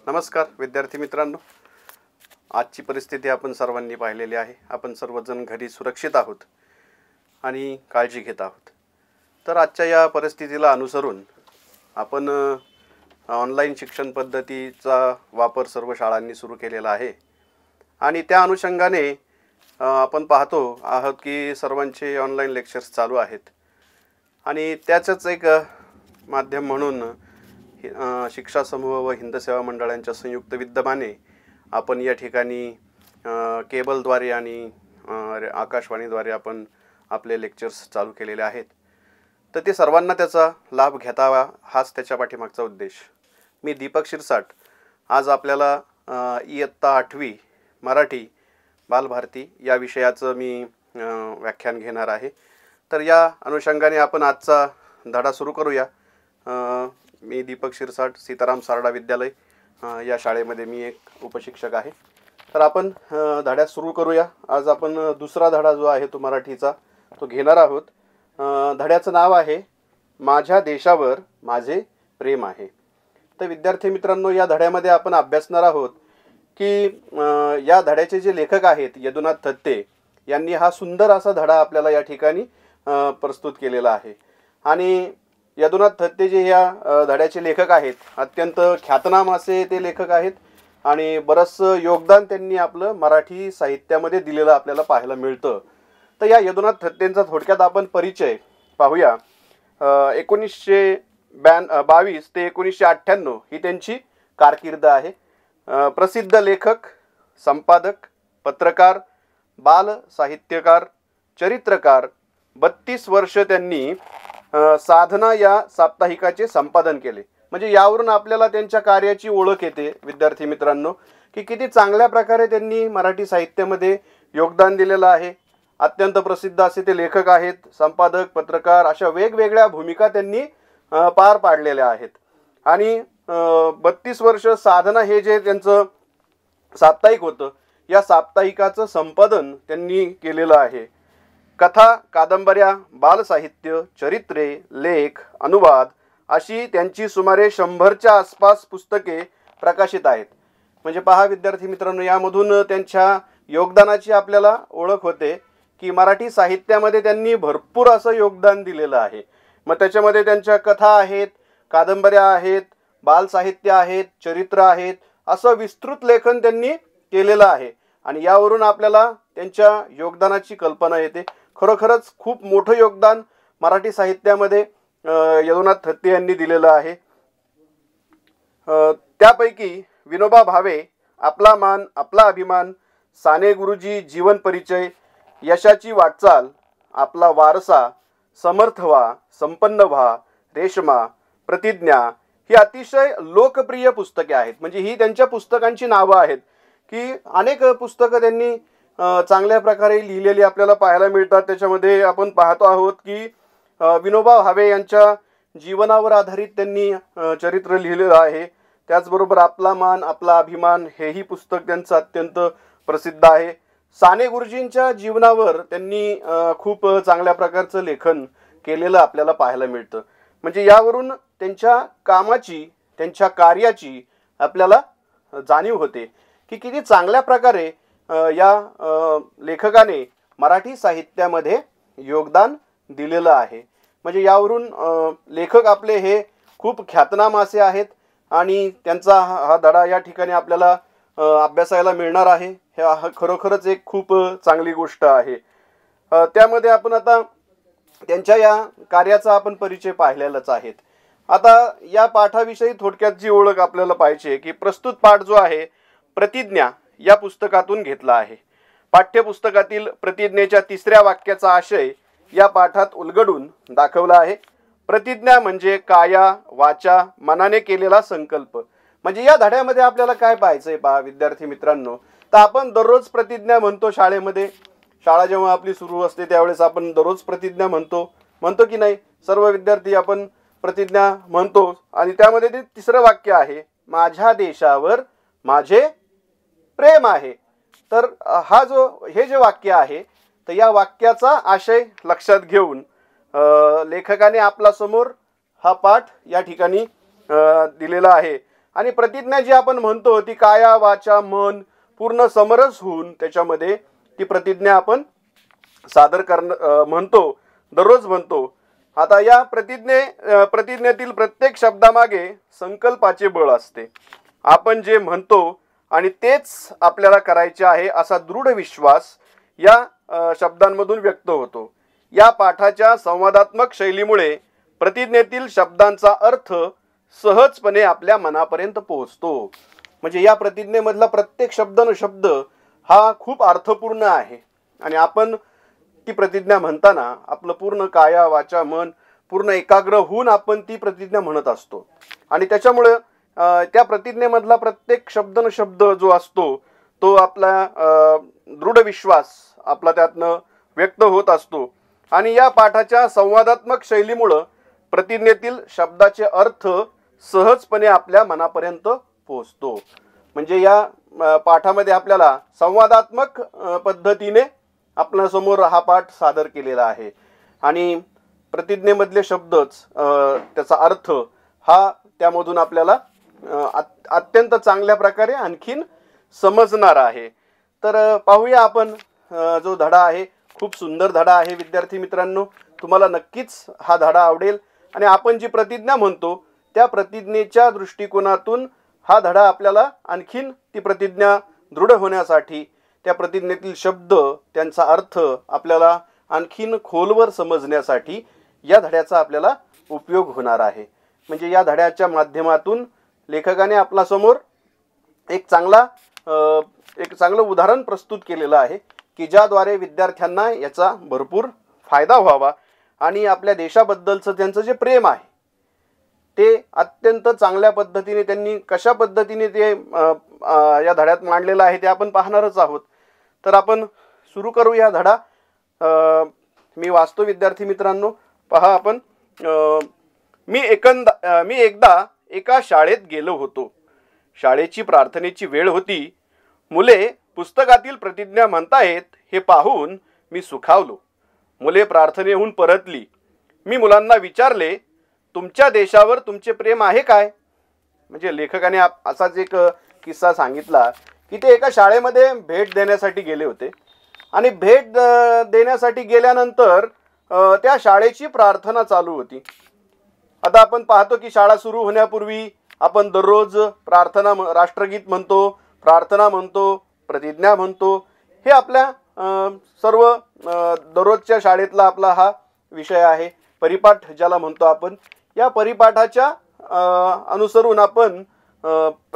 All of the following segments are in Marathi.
नमस्कार विद्यार्थी मित्रांनो, आजची परिस्थिती आपण सर्वांनी पाहिलेली आहे. आपण सर्वजण घरी सुरक्षित आहोत आणि काळजी घेत आहोत. तर आजच्या या परिस्थितीला अनुसरून आपण ऑनलाईन शिक्षण पद्धतीचा वापर सर्व शाळांनी सुरू केलेला आहे आणि त्या अनुषंगाने आपण पाहतो आहोत की सर्वांचे ऑनलाईन लेक्चर्स चालू आहेत आणि त्याचंच एक माध्यम म्हणून शिक्षा समूह व हिंद सेवा मंडळांच्या संयुक्त विद्यमाने आपण या ठिकाणी केबलद्वारे आणि आकाशवाणीद्वारे आपण आपले लेक्चर्स चालू केलेले आहेत. तर ते सर्वांना त्याचा लाभ घेतावा हाच त्याच्या पाठीमागचा उद्देश. मी दीपक शिरसाट आज आपल्याला इयत्ता 8वी मराठी बालभारती या विषयाचं मी व्याख्यान घेणार आहे. तर या अनुषंगाने आपण आजचा धडा सुरू करूया. मी दीपक शिरसाट, सीताराम सारडा विद्यालय या शाळेमध्ये मी एक उपशिक्षक आहे. तर आपण धड्यास सुरू करूया. आज आपण दुसरा धडा जो आहे तो मराठीचा तो घेणार आहोत. धड्याचं नाव आहे माझ्या देशावर माझे प्रेम आहे. तर विद्यार्थी मित्रांनो, या धड्यामध्ये आपण अभ्यासणार आहोत की या धड्याचे जे लेखक आहेत यदुनाथ थत्ते यांनी हा सुंदर असा धडा आपल्याला या ठिकाणी प्रस्तुत केलेला आहे. आणि यदुनाथ थत्ते जे या धड्याचे लेखक आहेत, अत्यंत ख्यातनाम असे ते लेखक आहेत आणि बरंचसं योगदान त्यांनी आपलं मराठी साहित्यामध्ये दिलेलं आपल्याला पाहायला मिळतं. तर या यदुनाथ थत्तेंचा थोडक्यात आपण परिचय पाहूया. 1922 ते 1998 ही त्यांची कारकीर्द आहे. प्रसिद्ध लेखक, संपादक, पत्रकार, बाल साहित्यकार, चरित्रकार. 32 वर्ष त्यांनी साधना या साप्ताहिकाचे संपादन केले. म्हणजे यावरून आपल्याला त्यांच्या कार्याची ओळख येते विद्यार्थी मित्रांनो, की किती चांगल्या प्रकारे त्यांनी मराठी साहित्यामध्ये योगदान दिलेलं आहे. अत्यंत प्रसिद्ध असे ते लेखक आहेत, संपादक, पत्रकार, अशा वेगवेगळ्या भूमिका त्यांनी पार पाडलेल्या आहेत. आणि 32 वर्ष साधना हे जे त्यांचं साप्ताहिक होतं, या साप्ताहिकाचं संपादन त्यांनी केलेलं आहे. कथा, कादंबऱ्या, बालसाहित्य, चरित्रे, लेख, अनुवाद अशी त्यांची सुमारे 100च्या आसपास पुस्तके प्रकाशित आहेत. म्हणजे पहा विद्यार्थी मित्रांनो, यामधून त्यांच्या योगदानाची आपल्याला ओळख होते की मराठी साहित्यामध्ये त्यांनी भरपूर असं योगदान दिलेलं आहे. मग त्याच्यामध्ये त्यांच्या कथा आहेत, कादंबऱ्या आहेत, बालसाहित्य आहेत, चरित्र आहेत, असं विस्तृत लेखन त्यांनी केलेलं आहे. आणि यावरून आपल्याला त्यांच्या योगदानाची कल्पना येते. खरोखरच खूप मोठं योगदान मराठी साहित्यामध्ये यदुनाथ थत्ते यांनी दिलेलं आहे. त्यापैकी विनोबा भावे, आपला मान आपला अभिमान, साने गुरुजी जीवन परिचय, यशाची वाटचाल, आपला वारसा, समर्थ व्हा, संपन्न व्हा, रेशमा, प्रतिज्ञा ही अतिशय लोकप्रिय पुस्तके आहेत. म्हणजे ही त्यांच्या पुस्तकांची नावं आहेत की अनेक पुस्तकं त्यांनी चांगल्या प्रकारे लिहिलेली आपल्याला पाहायला मिळतात. त्याच्यामध्ये आपण पाहतो आहोत की विनोबा भावे यांच्या जीवनावर आधारित त्यांनी चरित्र लिहिलेलं आहे. त्याचबरोबर आपला मान आपला अभिमान हेही पुस्तक त्यांचं अत्यंत प्रसिद्ध आहे. साने गुरुजींच्या जीवनावर त्यांनी खूप चांगल्या प्रकारचं लेखन केलेलं आपल्याला पाहायला मिळतं. म्हणजे यावरून त्यांच्या कामाची, त्यांच्या कार्याची आपल्याला जाणीव होते की किती चांगल्या प्रकारे या लेखकाने मराठी साहित्यामध्ये योगदान दिलेलं आहे. म्हणजे यावरून लेखक आपले हे खूप ख्यातनाम असे आहेत आणि त्यांचा हा धडा या ठिकाणी आपल्याला अभ्यासायला मिळणार आहे. हे खरोखरच एक खूप चांगली गोष्ट आहे. त्यामध्ये आपण आता त्यांच्या या कार्याचा आपण परिचय पाहिलेलाच आहेत. आता या पाठाविषयी थोडक्यात जी ओळख आपल्याला पाहिजे की प्रस्तुत पाठ जो आहे प्रतिज्ञा या पुस्तकातून घेतला आहे. पाठ्यपुस्तकातील प्रतिज्ञेच्या 3ऱ्या वाक्याचा आशय या पाठात उलगडून दाखवला आहे. प्रतिज्ञा म्हणजे काया, वाचा, मनाने केलेला संकल्प. म्हणजे या धड्यामध्ये आपल्याला काय पाहायचंय पहा विद्यार्थी मित्रांनो. तर आपण दररोज प्रतिज्ञा म्हणतो शाळेमध्ये. शाळा जेव्हा आपली सुरू असते त्यावेळेस आपण दररोज प्रतिज्ञा म्हणतो की नाही? सर्व विद्यार्थी आपण प्रतिज्ञा म्हणतो. आणि त्यामध्ये ते 3रं वाक्य आहे, माझ्या देशावर माझे प्रेम आहे. तर हे जे वाक्य आहे, तर या वाक्याचा आशय लक्षात घेऊन लेखकाने आपला समोर हा पाठ या ठिकाणी दिलेला आहे. आणि प्रतिज्ञा जी आपण म्हणतो ती काया वाचा मन पूर्ण समरस होऊन त्याच्यामध्ये ती प्रतिज्ञा आपण सादर म्हणतो, दररोज म्हणतो. आता या प्रतिज्ञेतील प्रत्येक शब्दामागे संकल्पाचे बळ असते. आपण जे म्हणतो आणि तेच आपल्याला करायचे आहे असा दृढ विश्वास या शब्दांमधून व्यक्त होतो. या पाठाच्या संवादात्मक शैलीमुळे प्रतिज्ञेतील शब्दांचा अर्थ सहजपणे आपल्या मनापर्यंत पोहोचतो. म्हणजे या प्रतिज्ञेमधला प्रत्येक शब्द न शब्द हा खूप अर्थपूर्ण आहे आणि आपण ती प्रतिज्ञा म्हणताना आपलं पूर्ण काया वाचा मन पूर्ण एकाग्र होऊन आपण ती प्रतिज्ञा म्हणत असतो. आणि त्याच्यामुळे त्या प्रतिज्ञेमधला प्रत्येक शब्द न शब्द जो असतो तो आपला दृढ विश्वास आपला त्यातनं व्यक्त होत असतो. आणि या पाठाच्या संवादात्मक शैलीमुळं प्रतिज्ञेतील शब्दाचे अर्थ सहजपणे आपल्या मनापर्यंत पोहोचतो. म्हणजे या पाठामध्ये आपल्याला संवादात्मक पद्धतीने आपल्यासमोर हा पाठ सादर केलेला आहे आणि प्रतिज्ञेमधले शब्दच त्याचा अर्थ हा त्यामधून आपल्याला अत्यंत चांगल्या प्रकारे आणखीन समजणार आहे. तर पाहूया आपण जो धडा आहे, खूप सुंदर धडा आहे विद्यार्थी मित्रांनो. तुम्हाला नक्कीच हा धडा आवडेल आणि आपण जी प्रतिज्ञा म्हणतो त्या प्रतिज्ञेच्या दृष्टिकोनातून हा धडा आपल्याला आणखीन ती प्रतिज्ञा दृढ होण्यासाठी त्या प्रतिज्ञेतील शब्द त्यांचा अर्थ आपल्याला आणखीन खोलवर समजण्यासाठी या धड्याचा आपल्याला उपयोग होणार आहे. म्हणजे या धड्याच्या माध्यमातून लेखकाने आपल्यासमोर एक चांगलं उदाहरण प्रस्तुत केलेलं आहे की ज्याद्वारे विद्यार्थ्यांना याचा भरपूर फायदा व्हावा आणि आपल्या देशाबद्दलचं त्यांचं जे प्रेम आहे ते अत्यंत चांगल्या पद्धतीने त्यांनी कशा पद्धतीने ते या धड्यात मांडलेलं आहे ते आपण पाहणारच आहोत. तर आपण सुरू करू या धडा. मी वाचतो विद्यार्थी मित्रांनो, पहा आपण. मी एकदा एका शाळेत गेलो होतो. शाळेची प्रार्थनेची वेळ होती. मुले पुस्तकातील प्रतिज्ञा म्हणतायत हे पाहून मी सुखावलो. मुले प्रार्थनेहून परतली. मी मुलांना विचारले, तुमच्या देशावर तुमचे प्रेम आहे काय? म्हणजे लेखकाने असाच एक किस्सा सांगितला की ते एका शाळेमध्ये भेट देण्यासाठी गेले होते आणि भेट देण्यासाठी गेल्यानंतर त्या शाळेची प्रार्थना चालू होती. आता आपण पाहतो की शाळा सुरू होण्यापूर्वी आपण दररोज प्रार्थना, राष्ट्रगीत म्हणतो, प्रार्थना म्हणतो, प्रतिज्ञा म्हणतो. हे आपल्या सर्व दररोजच्या शाळेतला आपला हा विषय आहे. परिपाठ ज्याला म्हणतो आपण, या परिपाठाच्या अनुसरून आपण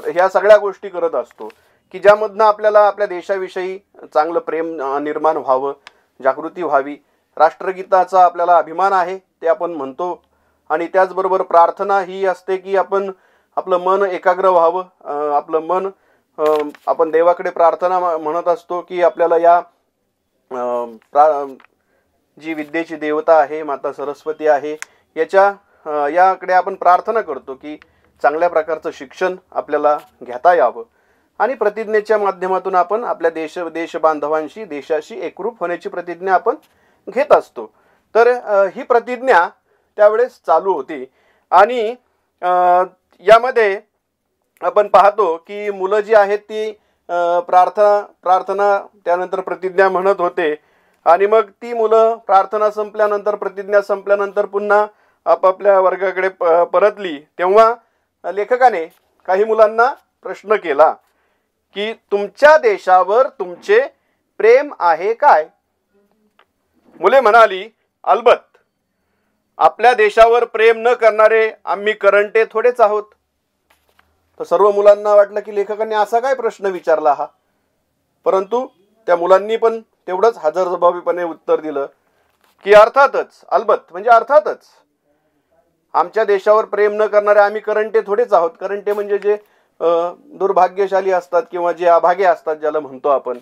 ह्या सगळ्या गोष्टी करत असतो की ज्यामधनं आपल्याला आपल्या देशाविषयी चांगलं प्रेम निर्माण व्हावं, जागृती व्हावी. राष्ट्रगीताचा आपल्याला अभिमान आहे ते आपण म्हणतो आणि त्याचबरोबर प्रार्थना ही असते की आपण आपलं मन एकाग्र व्हावं. आपलं मन आपण देवाकडे प्रार्थना म्हणत असतो की आपल्याला या जी विद्येची देवता आहे माता सरस्वती आहे याकडे आपण प्रार्थना करतो की चांगल्या प्रकारचं शिक्षण आपल्याला घेता यावं आणि प्रतिज्ञेच्या माध्यमातून आपण आपल्या देश बांधवांशी, देशाशी एकरूप होण्याची प्रतिज्ञा आपण घेत असतो. तर ही प्रतिज्ञा त्यावेळेस चालू होती आणि यामध्ये आपण पाहतो की मुलं जी आहेत ती प्रार्थना त्यानंतर प्रतिज्ञा म्हणत होते आणि मग ती मुलं प्रार्थना संपल्यानंतर, प्रतिज्ञा संपल्यानंतर पुन्हा आपापल्या वर्गाकडे परतली. तेव्हा लेखकाने काही मुलांना प्रश्न केला की तुमच्या देशावर तुमचे प्रेम आहे काय? मुले म्हणाली, अलबत. आपल्या देशावर प्रेम न करणारे आम्ही करंटे थोडेच आहोत. तर सर्व मुलांना वाटलं की लेखकाने असा काय प्रश्न विचारला हा. परंतु त्या मुलांनी पण तेवढंच हजरजबाबीपणे उत्तर दिलं की अर्थातच, अलबत म्हणजे अर्थातच आमच्या देशावर प्रेम न करणारे आम्ही करंटे थोडेच आहोत. करंटे म्हणजे जे दुर्भाग्यशाली असतात किंवा जे अभागे असतात ज्याला म्हणतो आपण.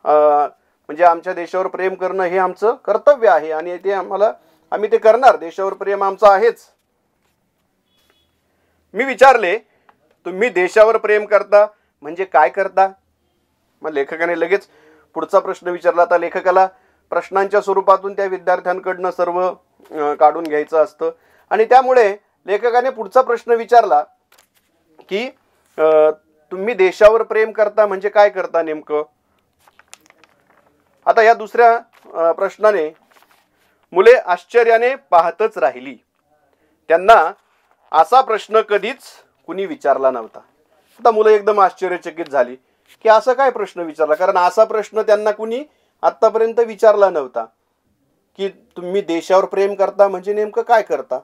म्हणजे आमच्या देशावर प्रेम करणं हे आमचं कर्तव्य आहे आणि ते आम्ही ते करणार. देशावर प्रेम आमचं आहेच. मी विचारले, तुम्ही देशावर प्रेम करता म्हणजे काय करता? मग लेखकाने लगेच पुढचा प्रश्न विचारला. आता लेखकाला प्रश्नांच्या स्वरूपातून त्या विद्यार्थ्यांकडनं सर्व काढून घ्यायचं असतं आणि त्यामुळे लेखकाने पुढचा प्रश्न विचारला की तुम्ही देशावर प्रेम करता म्हणजे काय करता नेमकं? आता या दुसऱ्या प्रश्नाने मुले आश्चर्याने पाहतच राहिली. त्यांना असा प्रश्न कधीच कुणी विचारला नव्हता. आता मुलं एकदम आश्चर्यचकित झाली की असा काय प्रश्न विचारला, कारण असा प्रश्न त्यांना कुणी आतापर्यंत विचारला नव्हता की तुम्ही देशावर प्रेम करता म्हणजे नेमकं काय करता.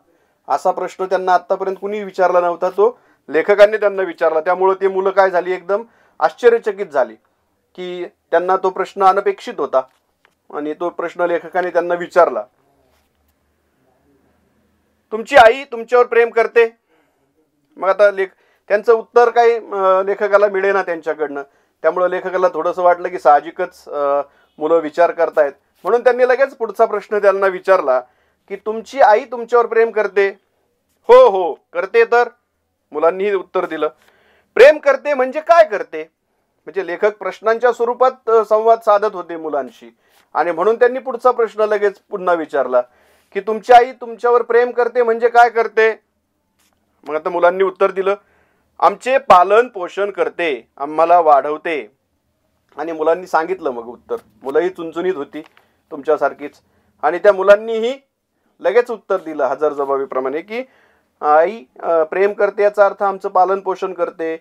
असा प्रश्न त्यांना आतापर्यंत कुणी विचारला नव्हता, तो लेखकांनी त्यांना विचारला. त्यामुळे ते मुलं काय झाली, एकदम आश्चर्यचकित झाली की त्यांना तो प्रश्न अनपेक्षित होता आणि तो प्रश्न लेखकाने त्यांना विचारला. तुमची आई तुमच्यावर प्रेम करते. मग आता त्यांचं उत्तर काही लेखकाला मिळेना त्यांच्याकडनं. त्यामुळे लेखकाला थोडंसं वाटलं की साहजिकच मुलं विचार करतायत, म्हणून त्यांनी लगेच पुढचा प्रश्न त्यांना विचारला की तुमची आई तुमच्यावर प्रेम करते? हो हो करते तर, मुलांनी उत्तर दिलं. प्रेम करते म्हणजे काय करते? म्हणजे लेखक प्रश्नांच्या स्वरूपात संवाद साधत होते मुलांशी, आणि म्हणून त्यांनी पुढचा प्रश्न लगेच पुन्हा विचारला की तुमची आई तुमच्यावर प्रेम करते म्हणजे काय करते? मग आता मुलांनी उत्तर दिलं, आमचे पालन पोषण करते, आम्हाला वाढवते. आणि मुलांनी सांगितलं मग उत्तर. मुलंही चुणचुणीत होती तुमच्यासारखीच, आणि त्या मुलांनीही लगेच उत्तर दिलं हजरजबाबीप्रमाणे की आई प्रेम करते याचा अर्थ आमचं पालन पोषण करते,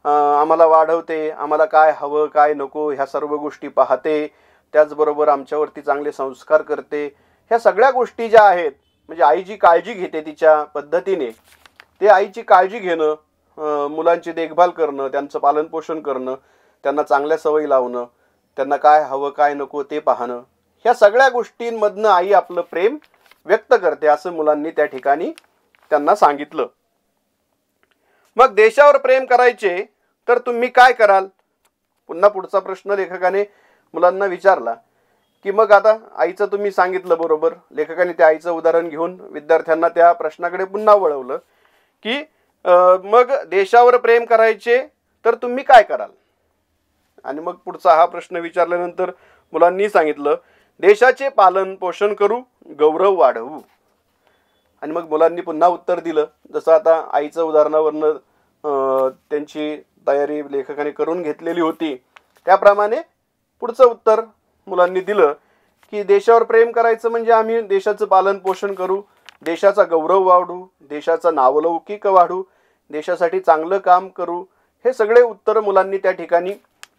आम्हाला वाढवते, आम्हाला काय हवं काय नको ह्या सर्व गोष्टी पाहते, त्याचबरोबर आमच्यावरती चांगले संस्कार करते. ह्या सगळ्या गोष्टी ज्या आहेत, म्हणजे आई जी काळजी घेते तिच्या पद्धतीने, ते आईची काळजी घेणं, मुलांची देखभाल करणं, त्यांचं पालनपोषण करणं, त्यांना चांगल्या सवयी लावणं, त्यांना काय हवं काय नको ते पाहणं, ह्या सगळ्या गोष्टींमधनं आई आपलं प्रेम व्यक्त करते असं मुलांनी त्या ठिकाणी त्यांना सांगितलं. मग देशावर प्रेम करायचे तर तुम्ही काय कराल? पुन्हा पुढचा प्रश्न लेखकाने मुलांना विचारला की मग आता आईचं तुम्ही सांगितलं बरोबर. लेखकाने त्या आईचं उदाहरण घेऊन विद्यार्थ्यांना त्या प्रश्नाकडे पुन्हा वळवलं की मग देशावर प्रेम करायचे तर तुम्ही काय कराल? आणि मग पुढचा हा प्रश्न विचारल्यानंतर मुलांनी सांगितलं, देशाचे पालन पोषण करू, गौरव वाढवू. आणि मग मुलांनी पुन्हा उत्तर दिलं, जसं आता आईचं उदाहरणावरनं त्यांची तयारी लेखकाने करून घेतलेली होती त्याप्रमाणे पुढचं उत्तर मुलांनी दिलं की देशावर प्रेम करायचं म्हणजे आम्ही देशाचं पालन पोषण करू, देशाचा गौरव वाढवू, देशाचा नावलौकिक वाढू, देशासाठी चांगलं काम करू. हे सगळे उत्तर मुलांनी त्या ठिकाणी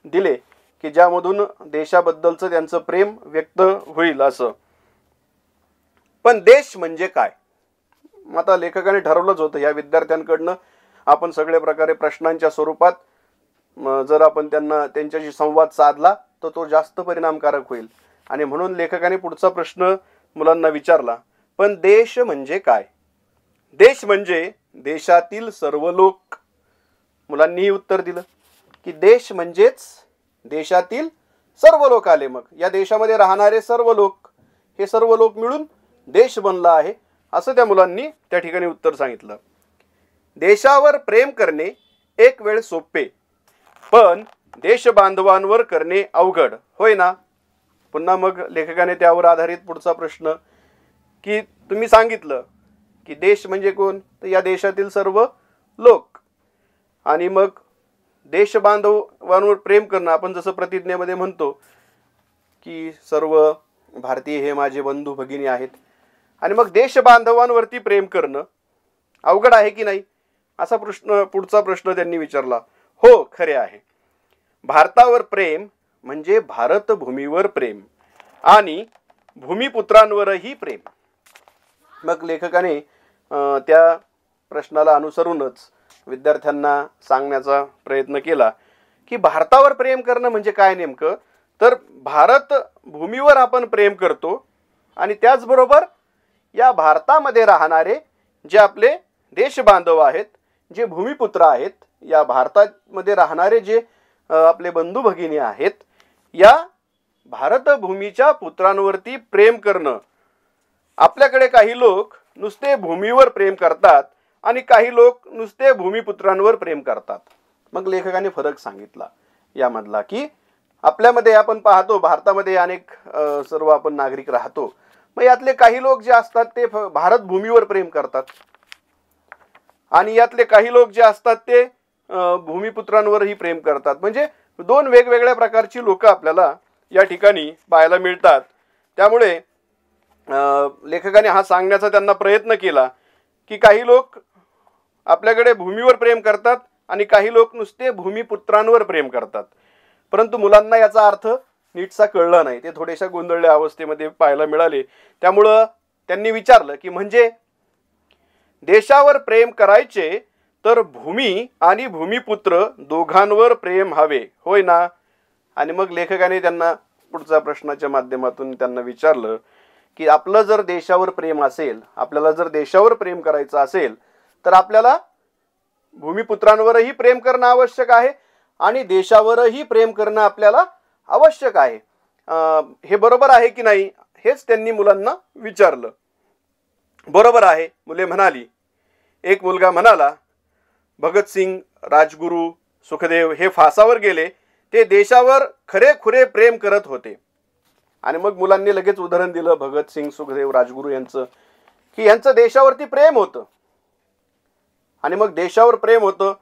दिले की ज्यामधून देशाबद्दलचं त्यांचं प्रेम व्यक्त होईल असं. पण देश म्हणजे काय? आता लेखकाने ठरवलंच होतं या विद्यार्थ्यांकडनं आपण सगळ्या प्रकारे प्रश्नांच्या स्वरूपात जर आपण त्यांच्याशी संवाद साधला तर तो जास्त परिणामकारक होईल, आणि म्हणून लेखकाने पुढचा प्रश्न मुलांना विचारला, पण देश म्हणजे काय? देश म्हणजे देशातील सर्व लोक. मुलांनीही उत्तर दिलं की देश म्हणजेच देशातील सर्व लोक आले. मग या देशामध्ये राहणारे सर्व लोक, हे सर्व लोक मिळून देश बनला आहे असं त्या मुलांनी त्या ठिकाणी उत्तर सांगितलं. देशावर प्रेम करणे एक वेळ सोपे, पण देश बांधवांवर करणे अवघड, होय ना? पुन्हा मग लेखकाने त्यावर आधारित पुढचा प्रश्न की तुम्ही सांगितलं की देश म्हणजे कोण, तर या देशातील सर्व लोक. आणि मग देश बांधवांवर प्रेम करणं, आपण जसं प्रतिज्ञेमध्ये म्हणतो की सर्व भारतीय हे माझे बंधू भगिनी आहेत, आणि मग देश बांधवांवरती प्रेम करणं अवघड आहे की नाही असा पुढचा प्रश्न त्यांनी विचारला. हो खरे आहे. भारतावर प्रेम म्हणजे भारतभूमीवर प्रेम आणि भूमिपुत्रांवरही प्रेम. मग लेखकाने त्या प्रश्नाला अनुसरूनच विद्यार्थ्यांना सांगण्याचा प्रयत्न केला की भारतावर प्रेम करणं म्हणजे काय नेमकं, तर भारत भूमीवर आपण प्रेम करतो, आणि त्याचबरोबर या भारतामध्ये राहणारे जे आपले देशबांधव आहेत, जे भूमिपुत्र आहेत, या भारतामध्ये राहणारे जे आपले बंधू भगिनी आहेत, या भारतभूमीच्या पुत्रांवरती प्रेम करणं. आपल्याकडे काही लोक नुसते भूमीवर प्रेम करतात आणि काही लोक नुसते भूमिपुत्रांवर प्रेम करतात. मग लेखकाने फरक सांगितला यामधला की आपल्यामध्ये आपण पाहतो भारतामध्ये अनेक सर्व आपण नागरिक राहतो. मग यातले काही लोक जे असतात ते भारत भूमीवर प्रेम करतात, आणि यातले काही लोक जे असतात ते भूमिपुत्रांवरही प्रेम करतात. म्हणजे दोन वेगवेगळ्या प्रकारची लोक आपल्याला या ठिकाणी पाहायला मिळतात. त्यामुळे लेखकाने हा सांगण्याचा त्यांना प्रयत्न केला की काही लोक आपल्याकडे भूमीवर प्रेम करतात आणि काही लोक नुसते भूमिपुत्रांवर प्रेम करतात. परंतु मुलांना याचा अर्थ नीटसा कळला नाही. ते थोड्याशा गोंधळल्या अवस्थेमध्ये पाहायला मिळाले. त्यामुळं त्यांनी विचारलं की म्हणजे देशावर प्रेम करायचे तर भूमी आणि भूमिपुत्र दोघांवर प्रेम हवे, होय ना? आणि मग लेखकाने त्यांना पुढच्या प्रश्नाच्या माध्यमातून त्यांना विचारलं की आपलं जर देशावर प्रेम असेल, आपल्याला जर देशावर प्रेम करायचं असेल तर आपल्याला भूमिपुत्रांवरही प्रेम करणं आवश्यक आहे आणि देशावरही प्रेम करणं आपल्याला आवश्यक आहे. हे बरोबर आहे की नाही, हेच त्यांनी मुलांना विचारलं. बरोबर आहे, मुले म्हणाली. एक मुलगा म्हणाला, भगतसिंग, राजगुरू, सुखदेव हे फासावर गेले, ते देशावर खरेखुरे प्रेम करत होते. आणि मग मुलांनी लगेच उदाहरण दिलं भगतसिंग, सुखदेव, राजगुरू यांचं, की यांचं देशावरती प्रेम होतं. आणि मग देशावर प्रेम होतं,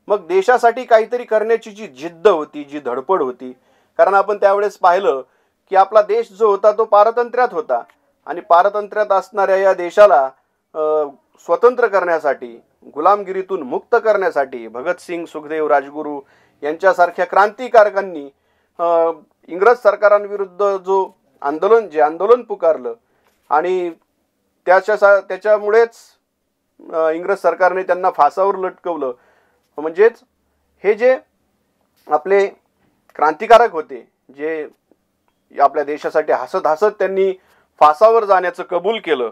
मग देशासाठी काहीतरी करण्याची जी जिद्द होती, जी धडपड होती. कारण आपण त्यावेळेस पाहिलं की आपला देश जो होता तो पारतंत्र्यात होता आणि पारतंत्र्यात असणाऱ्या या देशाला स्वतंत्र करण्यासाठी, गुलामगिरीतून मुक्त करण्यासाठी भगतसिंग, सुखदेव, राजगुरू यांच्यासारख्या क्रांतिकारकांनी इंग्रज सरकारांविरुद्ध आंदोलन पुकारलं आणि त्याच्यामुळेच इंग्रज सरकारने त्यांना फासावर लटकवलं. म्हणजेच हे जे आपले क्रांतिकारक होते, जे आपल्या देशासाठी हसत हसत त्यांनी फासावर जाण्याचं कबूल केलं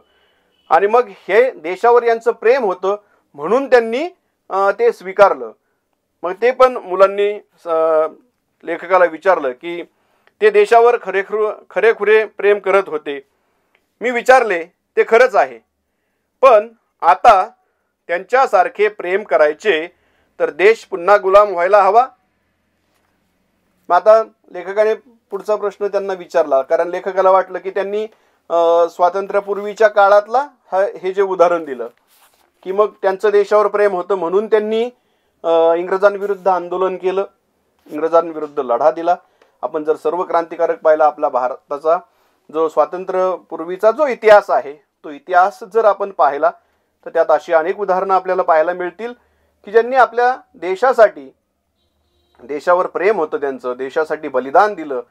आणि मग हे देशावर यांचं प्रेम होतं म्हणून त्यांनी ते स्वीकारलं. मग ते पण मुलांनी लेखकाला विचारलं की ते देशावर खरेखुरे प्रेम करत होते. मी विचारले, ते खरंच आहे, पण आता त्यांच्यासारखे प्रेम करायचे तर देश पुन्हा गुलाम व्हायला हवा? मग आता लेखकाने पुढचा प्रश्न त्यांना विचारला, कारण लेखकाला वाटलं की त्यांनी स्वातंत्र्यापूर्वीच्या काळातला हे जे उदाहरण दिलं की मग त्यांचं देशावर प्रेम होतं म्हणून त्यांनी इंग्रजांविरुद्ध आंदोलन केलं, इंग्रजांविरुद्ध लढा दिला. आपण जर सर्व क्रांतिकारक पाहिला, आपला भारताचा जो स्वातंत्र्यपूर्वीचा जो इतिहास आहे तो इतिहास जर आपण पाहिला तर त्यात अशी अनेक उदाहरणं आपल्याला पाहायला मिळतील की ज्यांनी आपल्या देशासाठी, देशावर प्रेम होतं त्यांचं, देशासाठी बलिदान दिलं,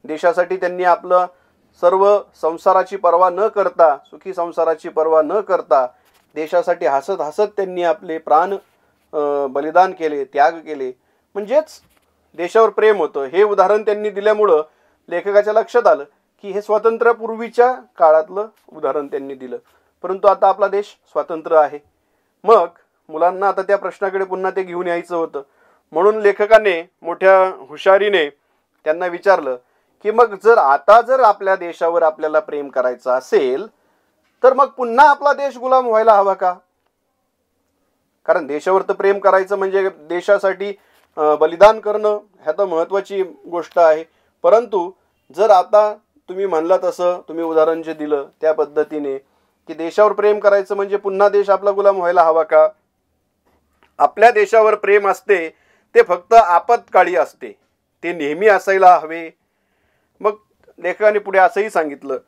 देशासाठी त्यांनी आपलं सर्व संसाराची पर्वा न करता, सुखी संसाराची पर्वा न करता देशासाठी हसत हसत त्यांनी आपले प्राण बलिदान केले, त्याग केले. म्हणजेच देशावर प्रेम होतं. हे उदाहरण त्यांनी दिल्यामुळं लेखकाच्या लक्षात आलं की हे स्वातंत्र्यापूर्वीच्या काळातलं उदाहरण त्यांनी दिलं. परंतु आता आपला देश स्वतंत्र आहे. मग मुलांना आता त्या प्रश्नाकडे पुन्हा ते घेऊन यायचं होतं. म्हणून लेखकाने मोठ्या हुशारीने त्यांना विचारलं की मग जर आपल्या देशावर आपल्याला प्रेम करायचं असेल तर मग पुन्हा आपला देश गुलाम व्हायला हवा का? कारण देशावर तर प्रेम करायचं म्हणजे देशासाठी बलिदान करणं ह्या तर महत्त्वाची गोष्ट आहे. परंतु जर आता तुम्ही म्हणला तसं, तुम्ही उदाहरण जे दिलं त्या पद्धतीने की देशावर प्रेम करायचं म्हणजे पुन्हा देश आपला गुलाम व्हायला हवा का? आपल्या देशावर प्रेम असते ते फक्त आपत्काळी असते, ते नेहमी असायला हवे. मग लेखकाने पुढे असंही सांगितलं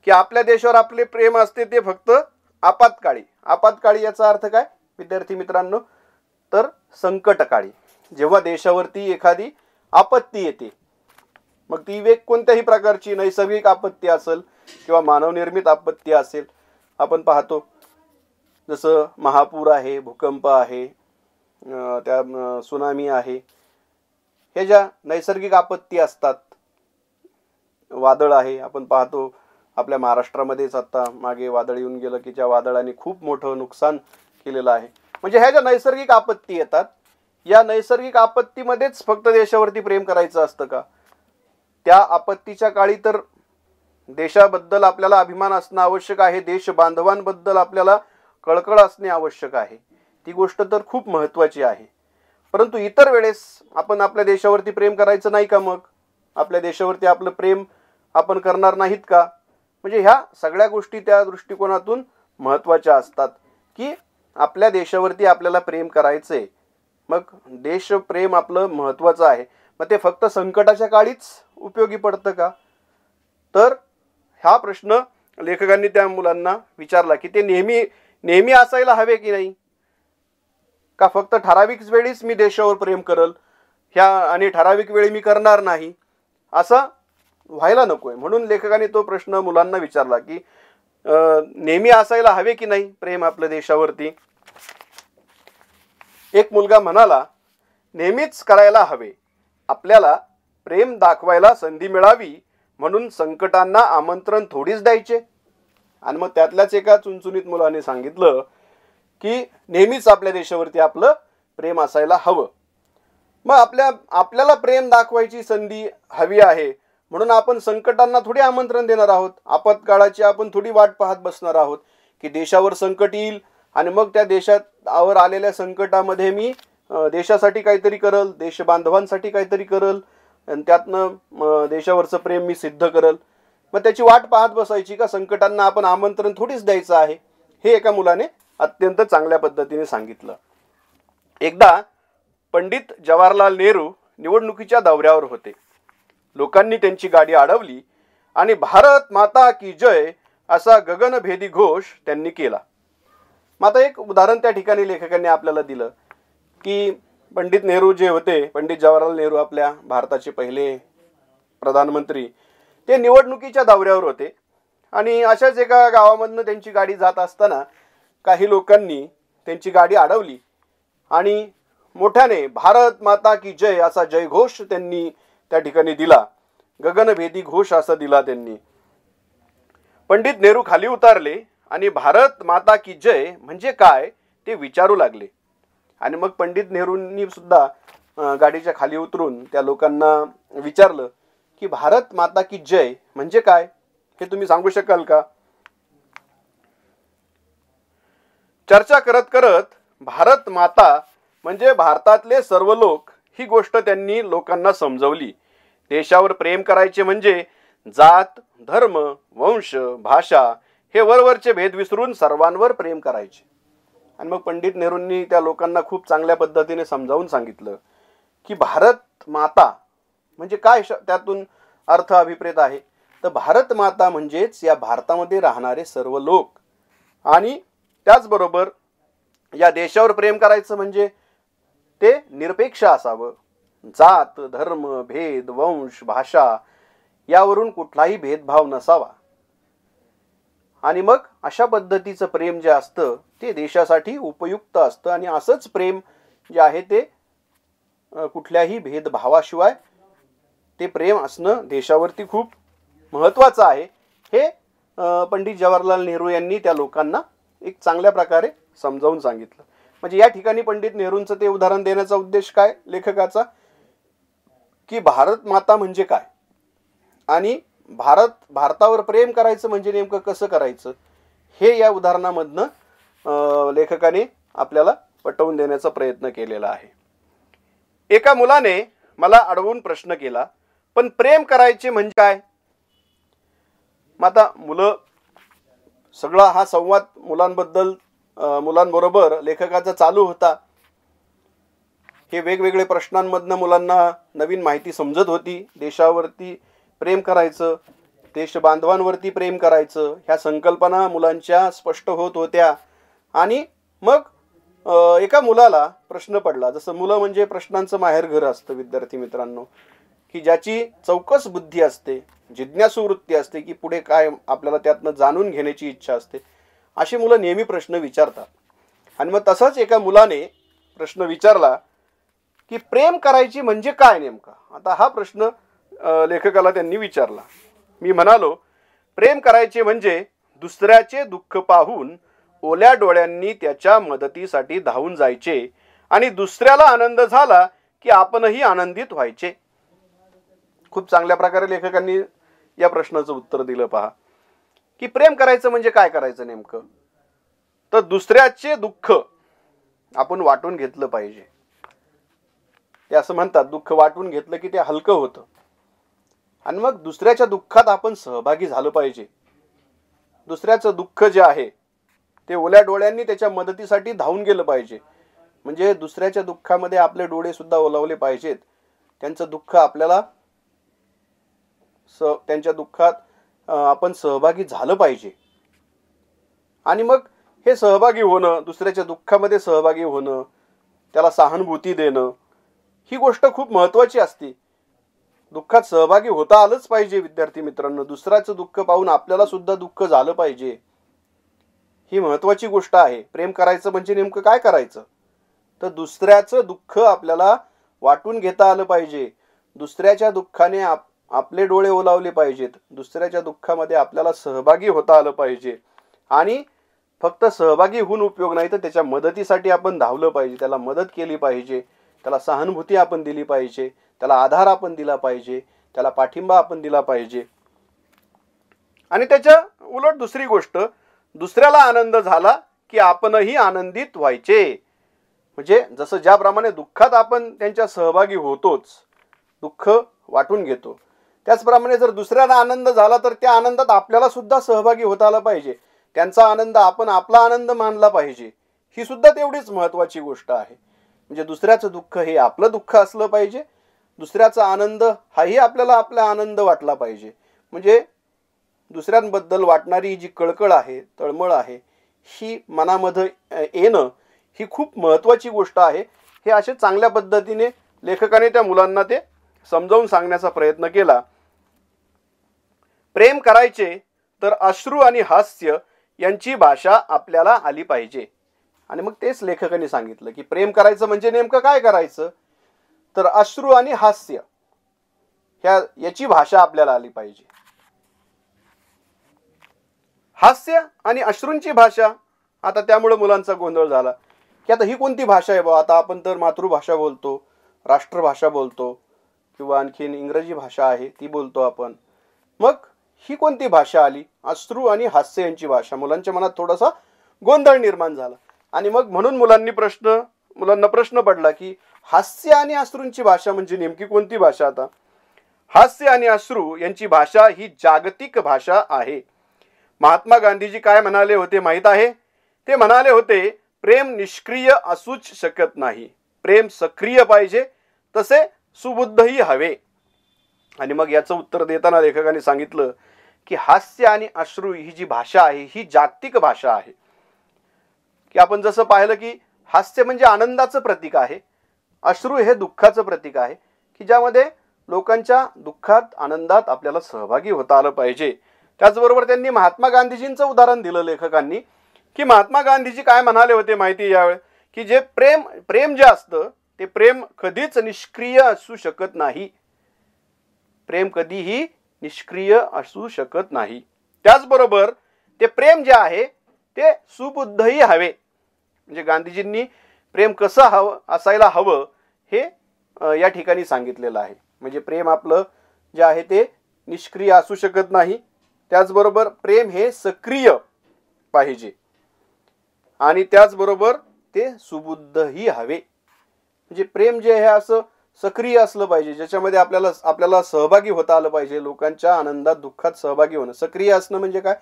की आपल्या देशावर आपले प्रेम असते ते फक्त आपत्काळी. आपत्काळी याचा अर्थ काय विद्यार्थी मित्रांनो? तर संकटकाळी, जेव्हा देशावरती एखादी आपत्ती येते, मग ती कोणत्याही प्रकारची नैसर्गिक आपत्ती असेल किंवा मानवनिर्मित आपत्ती असेल. आपण पाहतो जसं महापूर आहे, भूकंप आहे, त्या सुनामी आहे, हे ज्या नैसर्गिक आपत्ती असतात, वादळ आहे. आपण पाहतो आपल्या महाराष्ट्रामध्येच आता मागे वादळ येऊन गेलं की ज्या वादळाने खूप मोठं नुकसान केलेलं आहे. म्हणजे ह्या ज्या नैसर्गिक आपत्ती येतात, या नैसर्गिक आपत्तीमध्येच फक्त देशावरती प्रेम करायचं असतं का? त्या आपत्तीच्या काळी तर देशाबद्दल आपल्याला अभिमान असणं आवश्यक आहे, देश बांधवांबद्दल आपल्याला कळकळ असणे आवश्यक आहे. ती गोष्ट तर खूप महत्त्वाची आहे. परंतु इतर वेळेस आपण आपल्या देशावरती प्रेम करायचं नाही का? मग आपल्या देशावरती आपलं प्रेम आपण करणार नाहीत का? म्हणजे ह्या सगळ्या गोष्टी त्या दृष्टिकोनातून महत्त्वाच्या असतात की आपल्या देशावरती आपल्याला प्रेम करायचंय, मग देशप्रेम आपलं महत्त्वाचं आहे, मग ते फक्त संकटाच्या काळीच उपयोगी पडतं का? तर हा प्रश्न लेखकांनी त्या मुलांना विचारला की ते नेहमी नेहमी असायला हवे की नाही, का फक्त ठराविक वेळीच मी देशावर प्रेम करल ह्या आणि ठराविक वेळी मी करणार नाही, असं व्हायला नकोय. म्हणून लेखकाने तो प्रश्न मुलांना विचारला की नेहमी असायला हवे की नाही प्रेम आपल्या देशावरती. एक मुलगा म्हणाला, नेहमीच करायला हवे. आपल्याला प्रेम दाखवायला संधी मिळावी म्हणून संकटांना आमंत्रण थोडीच द्यायचे. आणि मग त्यातल्याच एका चुणचुणीत मुलाने सांगितलं की नेहमीच आपल्या देशावरती आपलं प्रेम असायला हवं. मग आपल्याला प्रेम दाखवायची संधी हवी आहे म्हणून आपण संकटांना थोडी आमंत्रण देणार आहोत. आपत्काळाची आपण थोडी वाट पाहत बसणार आहोत की देशावर संकट येईल आणि मग त्या देशावर आलेल्या संकटामध्ये मी देशासाठी काहीतरी करल, देशबांधवांसाठी काहीतरी करल आणि त्यातनं देशावरचं प्रेम मी सिद्ध करल. मग त्याची वाट पाहत बसायची का? संकटांना आपण आमंत्रण थोडीच द्यायचं आहे. हे एका मुलाने अत्यंत चांगल्या पद्धतीने सांगितलं. एकदा पंडित जवाहरलाल नेहरू निवडणुकीच्या दौऱ्यावर होते. लोकांनी त्यांची गाडी अडवली आणि भारत माता की जय असा गगनभेदी घोष त्यांनी केला. मग आता एक उदाहरण त्या ठिकाणी लेखकांनी आपल्याला दिलं की पंडित नेहरू जे होते, पंडित जवाहरलाल नेहरू आपल्या भारताचे पहिले प्रधानमंत्री, ते निवडणुकीच्या दौऱ्यावर होते आणि अशाच एका गावामधनं त्यांची गाडी जात असताना काही लोकांनी त्यांची गाडी अडवली आणि मोठ्याने भारत माता की जय असा जयघोष त्यांनी त्या ठिकाणी दिला. गगनभेदी घोष असा दिला त्यांनी. पंडित नेहरू खाली उतरले आणि भारत माता की जय म्हणजे काय ते विचारू लागले. आणि मग पंडित नेहरूंनी सुद्धा गाडीच्या खाली उतरून त्या लोकांना विचारलं की भारत माता की जय म्हणजे काय, हे तुम्ही सांगू शकाल का? चर्चा करत करत भारत माता म्हणजे भारतातले सर्व लोक ही गोष्ट त्यांनी लोकांना समजवली. देशावर प्रेम करायचे म्हणजे जात, धर्म, वंश, भाषा हे वरवरचे भेद विसरून सर्वांवर प्रेम करायचे. आणि मग पंडित नेहरूंनी त्या लोकांना खूप चांगल्या पद्धतीने समजावून सांगितलं की भारत माता म्हणजे काय, त्यातून अर्थ अभिप्रेत आहे. तर भारत माता म्हणजेच या भारतामध्ये राहणारे सर्व लोक. आणि त्याचबरोबर या देशावर प्रेम करायचं म्हणजे ते निरपेक्ष असावं. जात, धर्म, भेद, वंश, भाषा यावरून कुठलाही भेदभाव नसावा. आणि मग अशा पद्धतीचं प्रेम जे असतं ते देशासाठी उपयुक्त असतं. आणि असंच प्रेम जे आहे ते कुठल्याही भेदभावाशिवाय ते प्रेम असणं देशावरती खूप महत्त्वाचं आहे. हे पंडित जवाहरलाल नेहरू यांनी त्या लोकांना एक चांगल्या प्रकारे समजावून सांगितलं. म्हणजे या ठिकाणी पंडित नेहरूंचं ते उदाहरण देण्याचा उद्देश काय लेखकाचा, की भारत माता म्हणजे काय आणि भारतावर प्रेम करायचं म्हणजे नेमकं कसं करायचं, हे या उदाहरणामधनं लेखकाने आपल्याला पटवून देण्याचा प्रयत्न केलेला आहे. एका मुलाने मला अडवून प्रश्न केला, पण प्रेम करायचे म्हणजे काय? मग आता मुलं सगळा हा संवाद मुलांबरोबर लेखकाचा चालू होता. हे वेगवेगळे प्रश्नांमधनं मुलांना नवीन माहिती समजत होती. देशावरती प्रेम करायचं, देश बांधवांवरती प्रेम करायचं, ह्या संकल्पना मुलांच्या स्पष्ट होत होत्या. आणि मग एका मुलाला प्रश्न पडला. जसं मुलं म्हणजे प्रश्नांचं माहेरघर असतं विद्यार्थी मित्रांनो, की ज्याची चौकस बुद्धी असते, जिज्ञासू वृत्ती असते, की पुढे काय आपल्याला त्यातनं जाणून घेण्याची इच्छा असते. अशी मुलं नेहमी प्रश्न विचारतात. आणि मग तसंच एका मुलाने प्रश्न विचारला की प्रेम करायची म्हणजे काय नेमका. आता हा प्रश्न लेखकाला त्यांनी विचारला. मी म्हणालो, प्रेम करायचे म्हणजे दुसऱ्याचे दुःख पाहून ओल्या डोळ्यांनी त्याच्या मदतीसाठी धावून जायचे आणि दुसऱ्याला आनंद झाला की आपणही आनंदित व्हायचे. खूप चांगल्या प्रकारे लेखकांनी या प्रश्नाचं उत्तर दिलं. पहा की प्रेम करायचं म्हणजे काय करायचं नेमकं. तर दुसऱ्याचे दुःख आपण वाटून घेतलं पाहिजे. ते असं म्हणतात, दुःख वाटून घेतलं की ते हलकं होतं. आणि मग दुसऱ्याच्या दुःखात आपण सहभागी झालं पाहिजे. दुसऱ्याचं दुःख जे आहे ते ओल्या डोळ्यांनी त्याच्या मदतीसाठी धावून गेलं पाहिजे. म्हणजे दुसऱ्याच्या दुःखामध्ये आपले डोळे सुद्धा ओलावले पाहिजेत. त्यांचं दुःख आपल्याला त्यांच्या दुःखात आपण सहभागी झालं पाहिजे. आणि मग हे सहभागी होणं, दुसऱ्याच्या दुःखामध्ये सहभागी होणं, त्याला सहानुभूती देणं, ही गोष्ट खूप महत्त्वाची असते. दुःखात सहभागी होता आलंच पाहिजे विद्यार्थी मित्रांनो. दुसऱ्याचं दुःख पाहून आपल्याला सुद्धा दुःख झालं पाहिजे, ही महत्त्वाची गोष्ट आहे. प्रेम करायचं म्हणजे नेमकं काय करायचं? तर दुसऱ्याचं दुःख आपल्याला वाटून घेता आलं पाहिजे. दुसऱ्याच्या दुःखाने आपले डोळे ओलावले पाहिजेत. दुसऱ्याच्या दुःखामध्ये आपल्याला सहभागी होता आलं पाहिजे. आणि फक्त सहभागी होऊन उपयोग नाही, तर त्याच्या मदतीसाठी आपण धावलं पाहिजे. त्याला मदत केली पाहिजे. त्याला सहानुभूती आपण दिली पाहिजे. त्याला आधार आपण दिला पाहिजे. त्याला पाठिंबा आपण दिला पाहिजे. आणि त्याच्या उलट दुसरी गोष्ट, दुसऱ्याला आनंद झाला की आपणही आनंदित व्हायचे. म्हणजे जसं ज्याप्रमाणे दुःखात आपण त्यांच्या सहभागी होतोच, दुःख वाटून घेतो, त्याचप्रमाणे जर दुसऱ्याला आनंद झाला तर त्या आनंदात आपल्याला सुद्धा सहभागी होता आला पाहिजे. त्यांचा आनंद आपण आपला आनंद मानला पाहिजे. ही सुद्धा तेवढीच महत्त्वाची गोष्ट आहे. म्हणजे दुसऱ्याचं दुःख हे आपलं दुःख असलं पाहिजे. दुसऱ्याचा आनंद हाही आपल्याला आपला आनंद वाटला पाहिजे. म्हणजे दुसऱ्यांबद्दल वाटणारी जी कळकळ आहे, तळमळ आहे, ही मनामध्ये येणं ही खूप महत्त्वाची गोष्ट आहे. हे असे चांगल्या पद्धतीने लेखकाने त्या मुलांना ते समजावून सांगण्याचा प्रयत्न केला. प्रेम करायचे तर अश्रू आणि हास्य यांची भाषा आपल्याला आली पाहिजे. आणि मग तेच लेखकाने सांगितलं की प्रेम करायचं म्हणजे नेमकं काय करायचं? तर अश्रू आणि हास्य याची भाषा आपल्याला आली पाहिजे. हास्य आणि अश्रूंची भाषा. आता त्यामुळे मुलांचा गोंधळ झाला की आता ही कोणती भाषा आहे बा? आता आपण तर मातृभाषा बोलतो, राष्ट्रभाषा बोलतो, किंवा आणखीन इंग्रजी भाषा आहे ती बोलतो आपण. मग ही कोणती भाषा आली? अश्रू आणि हास्य यांची भाषा. मुलांच्या मनात थोडासा गोंधळ निर्माण झाला. आणि मग म्हणून मुलांना प्रश्न पडला की हास्य आणि अश्रूंची भाषा म्हणजे नेमकी कोणती भाषा? आता हास्य आणि अश्रू यांची भाषा ही जागतिक भाषा आहे. महात्मा गांधीजी काय म्हणाले होते माहित आहे? ते म्हणाले होते, प्रेम निष्क्रिय असूच शकत नाही, प्रेम सक्रिय पाहिजे, तसे सुबुद्धही हवे. आणि मग याचं उत्तर देताना लेखकाने सांगितलं की हास्य आणि अश्रू ही जी भाषा आहे ही जागतिक भाषा आहे. की आपण जसं पाहिलं की हास्य म्हणजे आनंदाचं प्रतीक आहे, अश्रू हे दुःखाचं प्रतीक आहे, की ज्यामध्ये लोकांच्या दुःखात आनंदात आपल्याला सहभागी होता आलं पाहिजे. त्याचबरोबर त्यांनी महात्मा गांधीजींचं उदाहरण दिलं लेखकांनी, की महात्मा गांधीजी काय म्हणाले होते माहिती यावेळी? की जे प्रेम जे असतं ते प्रेम कधीच निष्क्रिय असू शकत नाही. प्रेम कधीही निष्क्रिय असू शकत नाही. त्याचबरोबर ते प्रेम जे आहे ते सुबुद्धही हवे. म्हणजे गांधीजींनी प्रेम कसं असायला हवं हे या ठिकाणी सांगितलेलं आहे. म्हणजे प्रेम आपलं जे आहे ते निष्क्रिय असू शकत नाही. त्याचबरोबर प्रेम हे सक्रिय पाहिजे आणि त्याचबरोबर ते सुबुद्धही हवे. म्हणजे प्रेम जे आहे असं सक्रिय असलं पाहिजे, ज्याच्यामध्ये आपल्याला सहभागी होता आलं पाहिजे. लोकांच्या आनंदात दुःखात सहभागी होणं. सक्रिय असणं म्हणजे काय?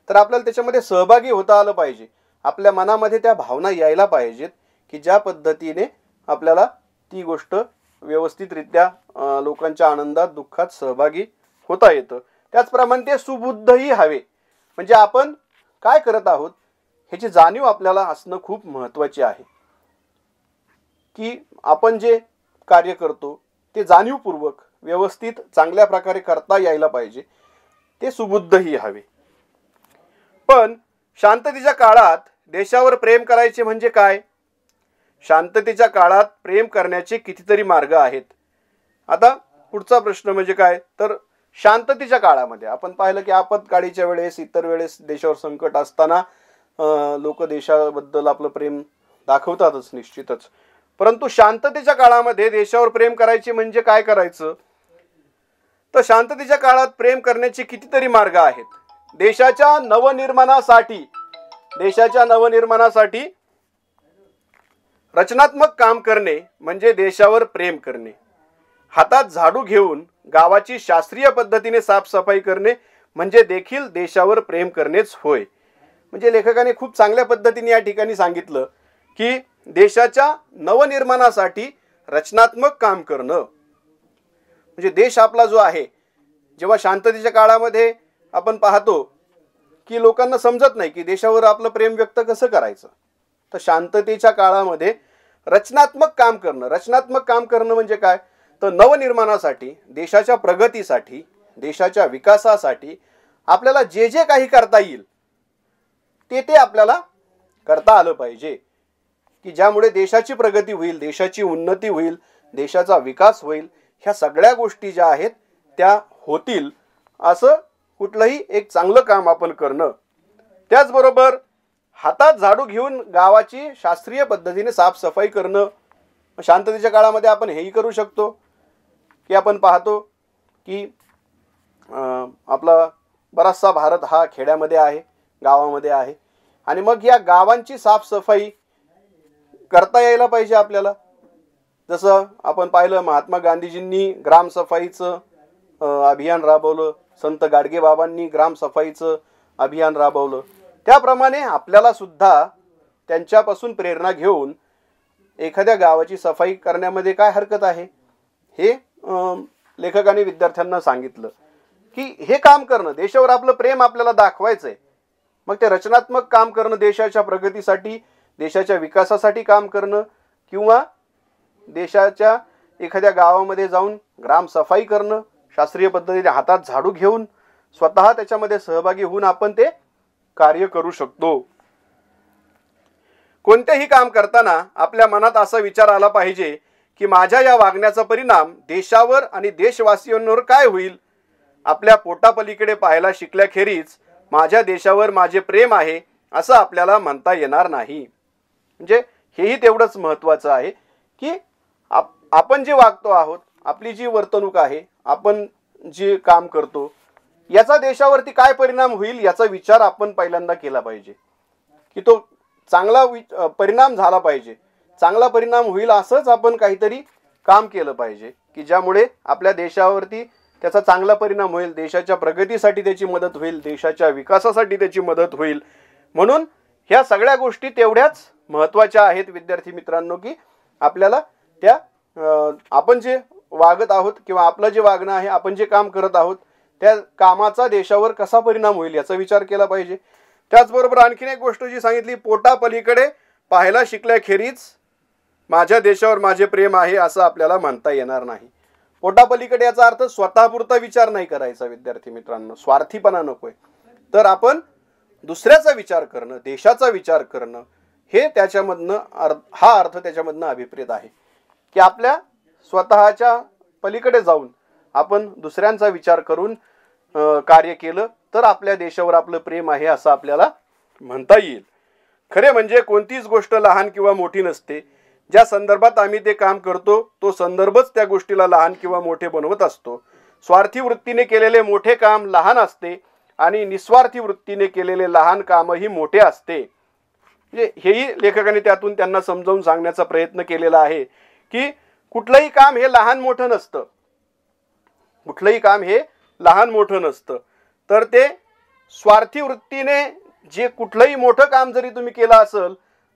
तर आपल्याला त्याच्यामध्ये सहभागी होता आलं पाहिजे. आपल्या मनामध्ये त्या भावना यायला पाहिजेत की ज्या पद्धतीने आपल्याला ती गोष्ट व्यवस्थितरित्या लोकांच्या आनंदात दुःखात सहभागी होता येतं. त्याचप्रमाणे ते सुबुद्धही हवे. म्हणजे आपण काय करत आहोत ह्याची जाणीव आपल्याला असणं खूप महत्त्वाची आहे. की आपण जे कार्य करतो ते जाणीवपूर्वक व्यवस्थित चांगल्या प्रकारे करता यायला पाहिजे. ते सुबुद्धही हवे. पण शांततेच्या काळात देशावर प्रेम करायचे म्हणजे काय? शांततेच्या काळात प्रेम करण्याचे कितीतरी मार्ग आहेत. आता पुढचा प्रश्न म्हणजे काय? तर शांततेच्या काळामध्ये आपण पाहिलं की आपत्काळीच्या वेळेस, इतर वेळेस देशावर संकट असताना लोक देशाबद्दल आपलं प्रेम दाखवतातच निश्चितच. परंतु शांततेच्या काळामध्ये देशावर प्रेम करायचे म्हणजे काय करायचं? तर शांततेच्या काळात प्रेम करण्याचे कितीतरी मार्ग आहेत. देशाच्या नवनिर्माणासाठी रचनात्मक काम करणे म्हणजे देशावर प्रेम करणे. हातात झाडू घेऊन गावाची शास्त्रीय पद्धतीने साफसफाई करणे म्हणजे देखील देशावर प्रेम करणेच होय. म्हणजे लेखकाने खूप चांगल्या पद्धतीने या ठिकाणी सांगितलं की देशाच्या नवनिर्माणासाठी रचनात्मक काम करणं. म्हणजे देश आपला जो आहे, जेव्हा शांततेच्या काळामध्ये आपण पाहतो की लोकांना समजत नाही की देशावर आपलं प्रेम व्यक्त कसं करायचं, तर शांततेच्या काळामध्ये रचनात्मक काम करणं. रचनात्मक काम करणं म्हणजे काय, तर नवनिर्माणासाठी, देशाच्या प्रगतीसाठी, देशाच्या विकासासाठी आपल्याला जे जे काही करता येईल ते आपल्याला करता आलं पाहिजे, की ज्यामुळे देशाची प्रगती होईल, देशाची उन्नती होईल, देशाचा विकास होईल. ह्या सगळ्या गोष्टी ज्या आहेत त्या होतील, असं कुठलंही एक चांगलं काम आपण करणं. त्याचबरोबर हातात झाडू घेऊन गावाची शास्त्रीय पद्धतीने साफसफाई करणं. शांततेच्या काळामध्ये आपण हेही करू शकतो की आपण पाहतो की आपला बराचसा भारत हा खेड्यामध्ये आहे, गावामध्ये आहे, आणि मग या गावांची साफसफाई करता यायला पाहिजे आपल्याला. जसं आपण पाहिलं, महात्मा गांधीजींनी ग्रामसफाईचं अभियान राबवलं, संत गाडगेबाबांनी ग्रामसफाईचं अभियान राबवलं. त्याप्रमाणे आपल्याला सुद्धा त्यांच्यापासून प्रेरणा घेऊन एखाद्या गावाची सफाई करण्यामध्ये काय हरकत आहे, हे लेखकाने विद्यार्थ्यांना सांगितलं की हे काम करणं, देशावर आपलं प्रेम आपल्याला दाखवायचं आहे. मग ते रचनात्मक काम करणं, देशाच्या प्रगतीसाठी, देशाच्या विकासासाठी काम करणं, किंवा देशाच्या एखाद्या गावामध्ये जाऊन ग्रामसफाई करणं, शास्त्रीय पद्धतीने हातात झाडू घेऊन स्वतः त्याच्यामध्ये सहभागी होऊन आपण ते कार्य करू शकतो. कोणतेही काम करताना आपल्या मनात असा विचार आला पाहिजे की माझ्या या वागण्याचा परिणाम देशावर आणि देशवासियांवर काय होईल. आपल्या पोटापलीकडे पाहायला शिकल्याखेरीज माझ्या देशावर माझे प्रेम आहे असं आपल्याला म्हणता येणार नाही. म्हणजे हेही तेवढंच महत्त्वाचं आहे की आपण जे वागतो आहोत, आपली जी वर्तणूक आहे, आपण जे काम करतो, याचा देशावरती काय परिणाम होईल याचा विचार आपण पहिल्यांदा केला पाहिजे, की तो चांगला परिणाम झाला पाहिजे. चांगला परिणाम होईल असंच आपण काहीतरी काम केलं पाहिजे, की ज्यामुळे आपल्या देशावरती त्याचा चांगला परिणाम होईल, देशाच्या प्रगतीसाठी त्याची मदत होईल, देशाच्या विकासासाठी त्याची मदत होईल. म्हणून ह्या सगळ्या गोष्टी तेवढ्याच महत्त्वाच्या आहेत विद्यार्थी मित्रांनो, की आपल्याला त्या आपण जे वागत आहोत किंवा आपलं जे वागणं आहे, आपण जे काम करत आहोत, त्या कामाचा देशावर कसा परिणाम होईल याचा विचार केला पाहिजे. त्याचबरोबर आणखीन एक गोष्ट जी सांगितली, पोटापलीकडे पाहायला शिकल्याखेरीज माझ्या देशावर माझे प्रेम आहे असं आपल्याला म्हणता येणार नाही. पोटापलीकडे याचा अर्थ स्वतःपुरता विचार नाही करायचा विद्यार्थी मित्रांनो, स्वार्थीपणा नकोय. तर आपण दुसऱ्याचा विचार करणं, देशाचा विचार करणं, हे त्याच्यामधनं हा अर्थ त्याच्यामधनं अभिप्रेत आहे, की आपल्या स्वतःच्या पलीकडे जाऊन आपण दुसऱ्यांचा विचार करून कार्य केलं तर आपल्या देशावर आपलं प्रेम आहे असं आपल्याला म्हणता येईल. खरे म्हणजे कोणतीच गोष्ट लहान किंवा मोठी नसते. ज्या संदर्भात आम्ही ते काम करतो तो संदर्भच त्या गोष्टीला लहान किंवा मोठे बनवत असतो. स्वार्थी वृत्तीने केलेले मोठे काम लहान असते आणि निस्वार्थी वृत्तीने केलेले लहान कामही मोठे असते. म्हणजे हेही लेखकाने त्यातून त्यांना समजावून सांगण्याचा प्रयत्न केलेला आहे की कुठलंही काम हे लहान मोठं नसतं. कुठलंही काम हे लहान मोठं नसतं. तर ते स्वार्थी वृत्तीने जे कुठलंही मोठं काम जरी तुम्ही केलं असेल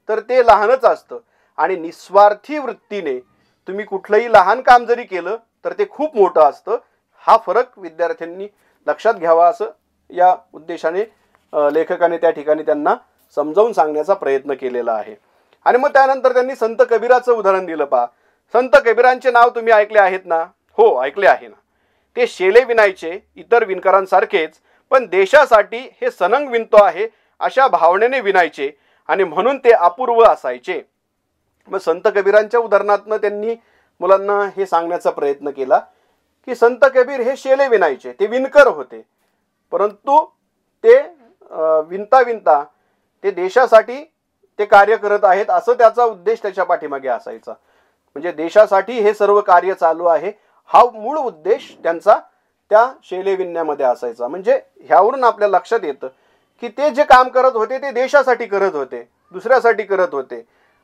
तर ते लहानच असतं, आणि निस्वार्थी वृत्तीने तुम्ही कुठलंही लहान काम जरी केलं तर ते खूप मोठं असतं. हा फरक विद्यार्थ्यांनी लक्षात घ्यावा असं या उद्देशाने लेखकाने त्या ठिकाणी त्यांना समजावून सांगण्याचा प्रयत्न केलेला आहे. आणि मग त्यानंतर त्यांनी संत कबीराचं उदाहरण दिलं. पहा, संत कबीरांचे नाव तुम्ही ऐकले आहेत ना? हो, ऐकले आहे ना. ते शेले विणायचे इतर विणकरांसारखेच, पण देशासाठी हे सनंग विणतो आहे अशा भावनेने विणायचे, आणि म्हणून ते अपूर्व असायचे. मग संत कबीरांच्या उदाहरणातनं त्यांनी मुलांना हे सांगण्याचा प्रयत्न केला की संत कबीर हे शेले विणायचे, ते विणकर होते, परंतु ते विणता विणता ते देशासाठी ते कार्य करत आहेत असं त्याचा उद्देश त्याच्या पाठीमागे असायचा. म्हणजे देशासाठी हे सर्व कार्य चालू आहे हा मूळ उद्देश त्यांचा त्या शेले विणण्यामध्ये असायचा. म्हणजे ह्यावरून आपल्या लक्षात येतं की ते जे काम करत होते ते देशासाठी करत होते, दुसऱ्यासाठी करत होते.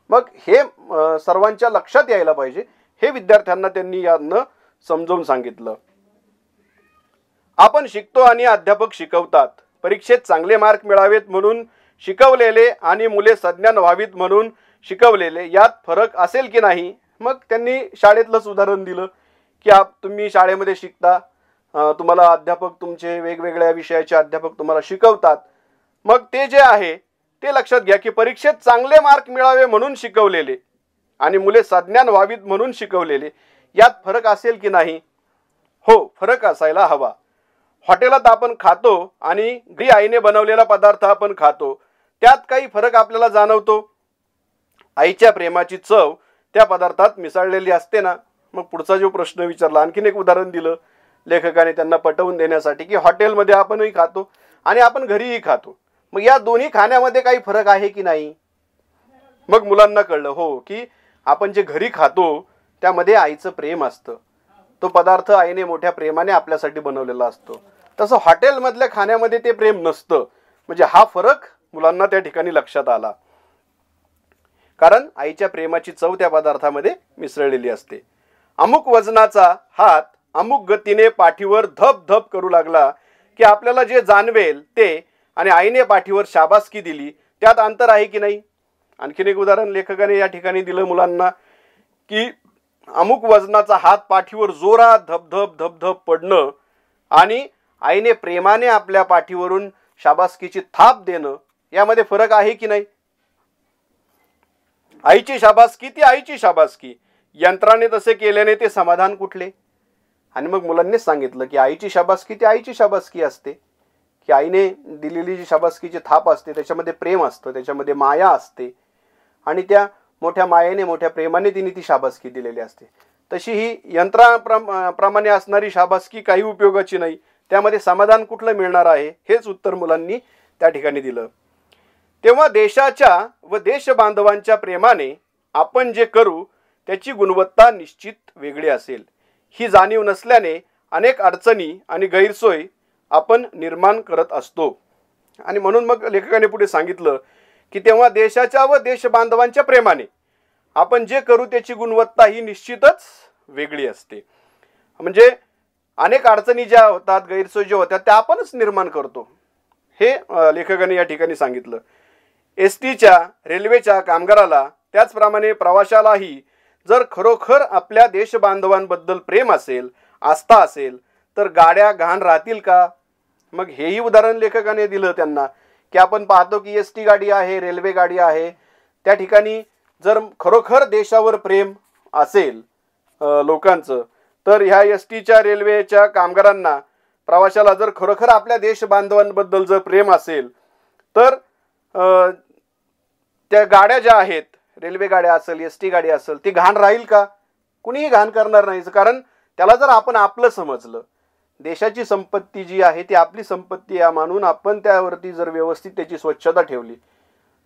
मग हे सर्वांच्या लक्षात यायला पाहिजे, हे विद्यार्थ्यांना त्यांनी यातनं समजावून सांगितलं. आपण शिकतो आणि अध्यापक शिकवतात. परीक्षेत चांगले मार्क मिळावेत म्हणून शिकवलेले आणि मुले सज्ञान व्हावीत म्हणून शिकवलेले यात फरक असेल की नाही. मग त्यांनी शाळेतलंच उदाहरण दिलं की तुम्ही शाळेमध्ये शिकता, तुम्हाला अध्यापक तुमचे वेगवेगळ्या विषयाचे अध्यापक तुम्हाला शिकवतात. मग ते जे आहे ते लक्षात घ्या की परीक्षेत चांगले मार्क मिळावे म्हणून शिकवलेले आणि मुले सज्ञान व्हावीत म्हणून शिकवलेले यात फरक असेल की नाही. हो, फरक असायला हवा. हॉटेलात आपण खातो आणि घरी आईने बनवलेला पदार्थ आपण खातो, त्यात काही फरक आपल्याला जाणवतो. आईच्या प्रेमाची चव त्या पदार्थात मिसळलेली असते ना. मग पुढचा जो प्रश्न विचारला, आणखीन एक उदाहरण दिलं लेखकाने त्यांना पटवून देण्यासाठी की हॉटेलमध्ये आपणही खातो आणि आपण घरीही खातो, मग या दोन्ही खाण्यामध्ये काही फरक आहे की नाही. मग मुलांना कळलं हो की आपण जे घरी खातो त्यामध्ये आईचं प्रेम असतं, तो पदार्थ आईने मोठ्या प्रेमाने आपल्यासाठी बनवलेला असतो. तसं हॉटेलमधल्या खाण्यामध्ये ते प्रेम नसतं. म्हणजे हा फरक मुलांना त्या ठिकाणी लक्षात आला, कारण आईच्या प्रेमाची चव त्या पदार्थामध्ये मिसळलेली असते. अमुक वजनाचा हात अमुक गतीने पाठीवर धप धप करू लागला की आपल्याला जे जाणवेल ते आणि आईने पाठीवर शाबासकी दिली त्यात अंतर आहे की नाही. आणखीन एक उदाहरण लेखकाने या ठिकाणी दिलं मुलांना की अमुक वजनाचा हात पाठीवर जोरात धपधप धपधप पडणं आणि आईने प्रेमाने आपल्या पाठीवरून शाबासकीची थाप देणं यामध्ये फरक आहे की नाही. आईची शाबासकी ती आईची शाबासकी, यंत्राने तसे केल्याने ते समाधान कुठले. आणि मग मुलांनी सांगितलं की आईची शाबासकी ती आईची शाबासकी असते, की आईने दिलेली जी शाबासकीची थाप असते त्याच्यामध्ये प्रेम असतं, त्याच्यामध्ये माया असते आणि त्या मोठ्या मायेने मोठ्या प्रेमाने तिने ती शाबासकी दिलेली असते. तशी ही यंत्राप्रमाणे असणारी शाबासकी काही उपयोगाची नाही, त्यामध्ये समाधान कुठलं मिळणार आहे. हेच उत्तर मुलांनी त्या ठिकाणी दिलं. तेव्हा देशाच्या व देशबांधवांच्या प्रेमाने आपण जे करू त्याची गुणवत्ता निश्चित वेगळी असेल. ही जाणीव नसल्याने अनेक अडचणी आणि गैरसोय आपण निर्माण करत असतो. आणि म्हणून मग लेखकाने पुढे सांगितलं की तेव्हा देशाच्या व देशबांधवांच्या प्रेमाने आपण जे करू त्याची गुणवत्ता ही निश्चितच वेगळी असते. म्हणजे अनेक अडचणी ज्या होतात, गैरसोय ज्या होतात त्या आपणच निर्माण करतो, हे लेखकाने या ठिकाणी सांगितलं. एसटीच्या रेल्वेच्या कामगाराला त्याचप्रमाणे प्रवाशालाही जर खरोखर आपल्या देशबांधवांबद्दल प्रेम असेल, आस्था असेल तर गाड्या घाण राहतील का. मग हेही उदाहरण लेखकाने दिलं त्यांना की आपण पाहतो की एसटी गाडी आहे, रेल्वे गाडी आहे, त्या ठिकाणी जर खरोखर देशावर प्रेम असेल लोकांचं तर ह्या एसटीच्या रेल्वेच्या कामगारांना प्रवाशाला जर खरोखर आपल्या देशबांधवांबद्दल जर प्रेम असेल तर त्या गाड्या ज्या आहेत, रेल्वे गाड्या असेल, एसटी गाडी असेल, ती घाण राहील का. कुणीही घाण करणार नाही, कारण त्याला जर आपण आपलं समजलं, देशाची संपत्ती जी आहे ती आपली संपत्ती या मानून आपण त्यावरती जर व्यवस्थित त्याची स्वच्छता ठेवली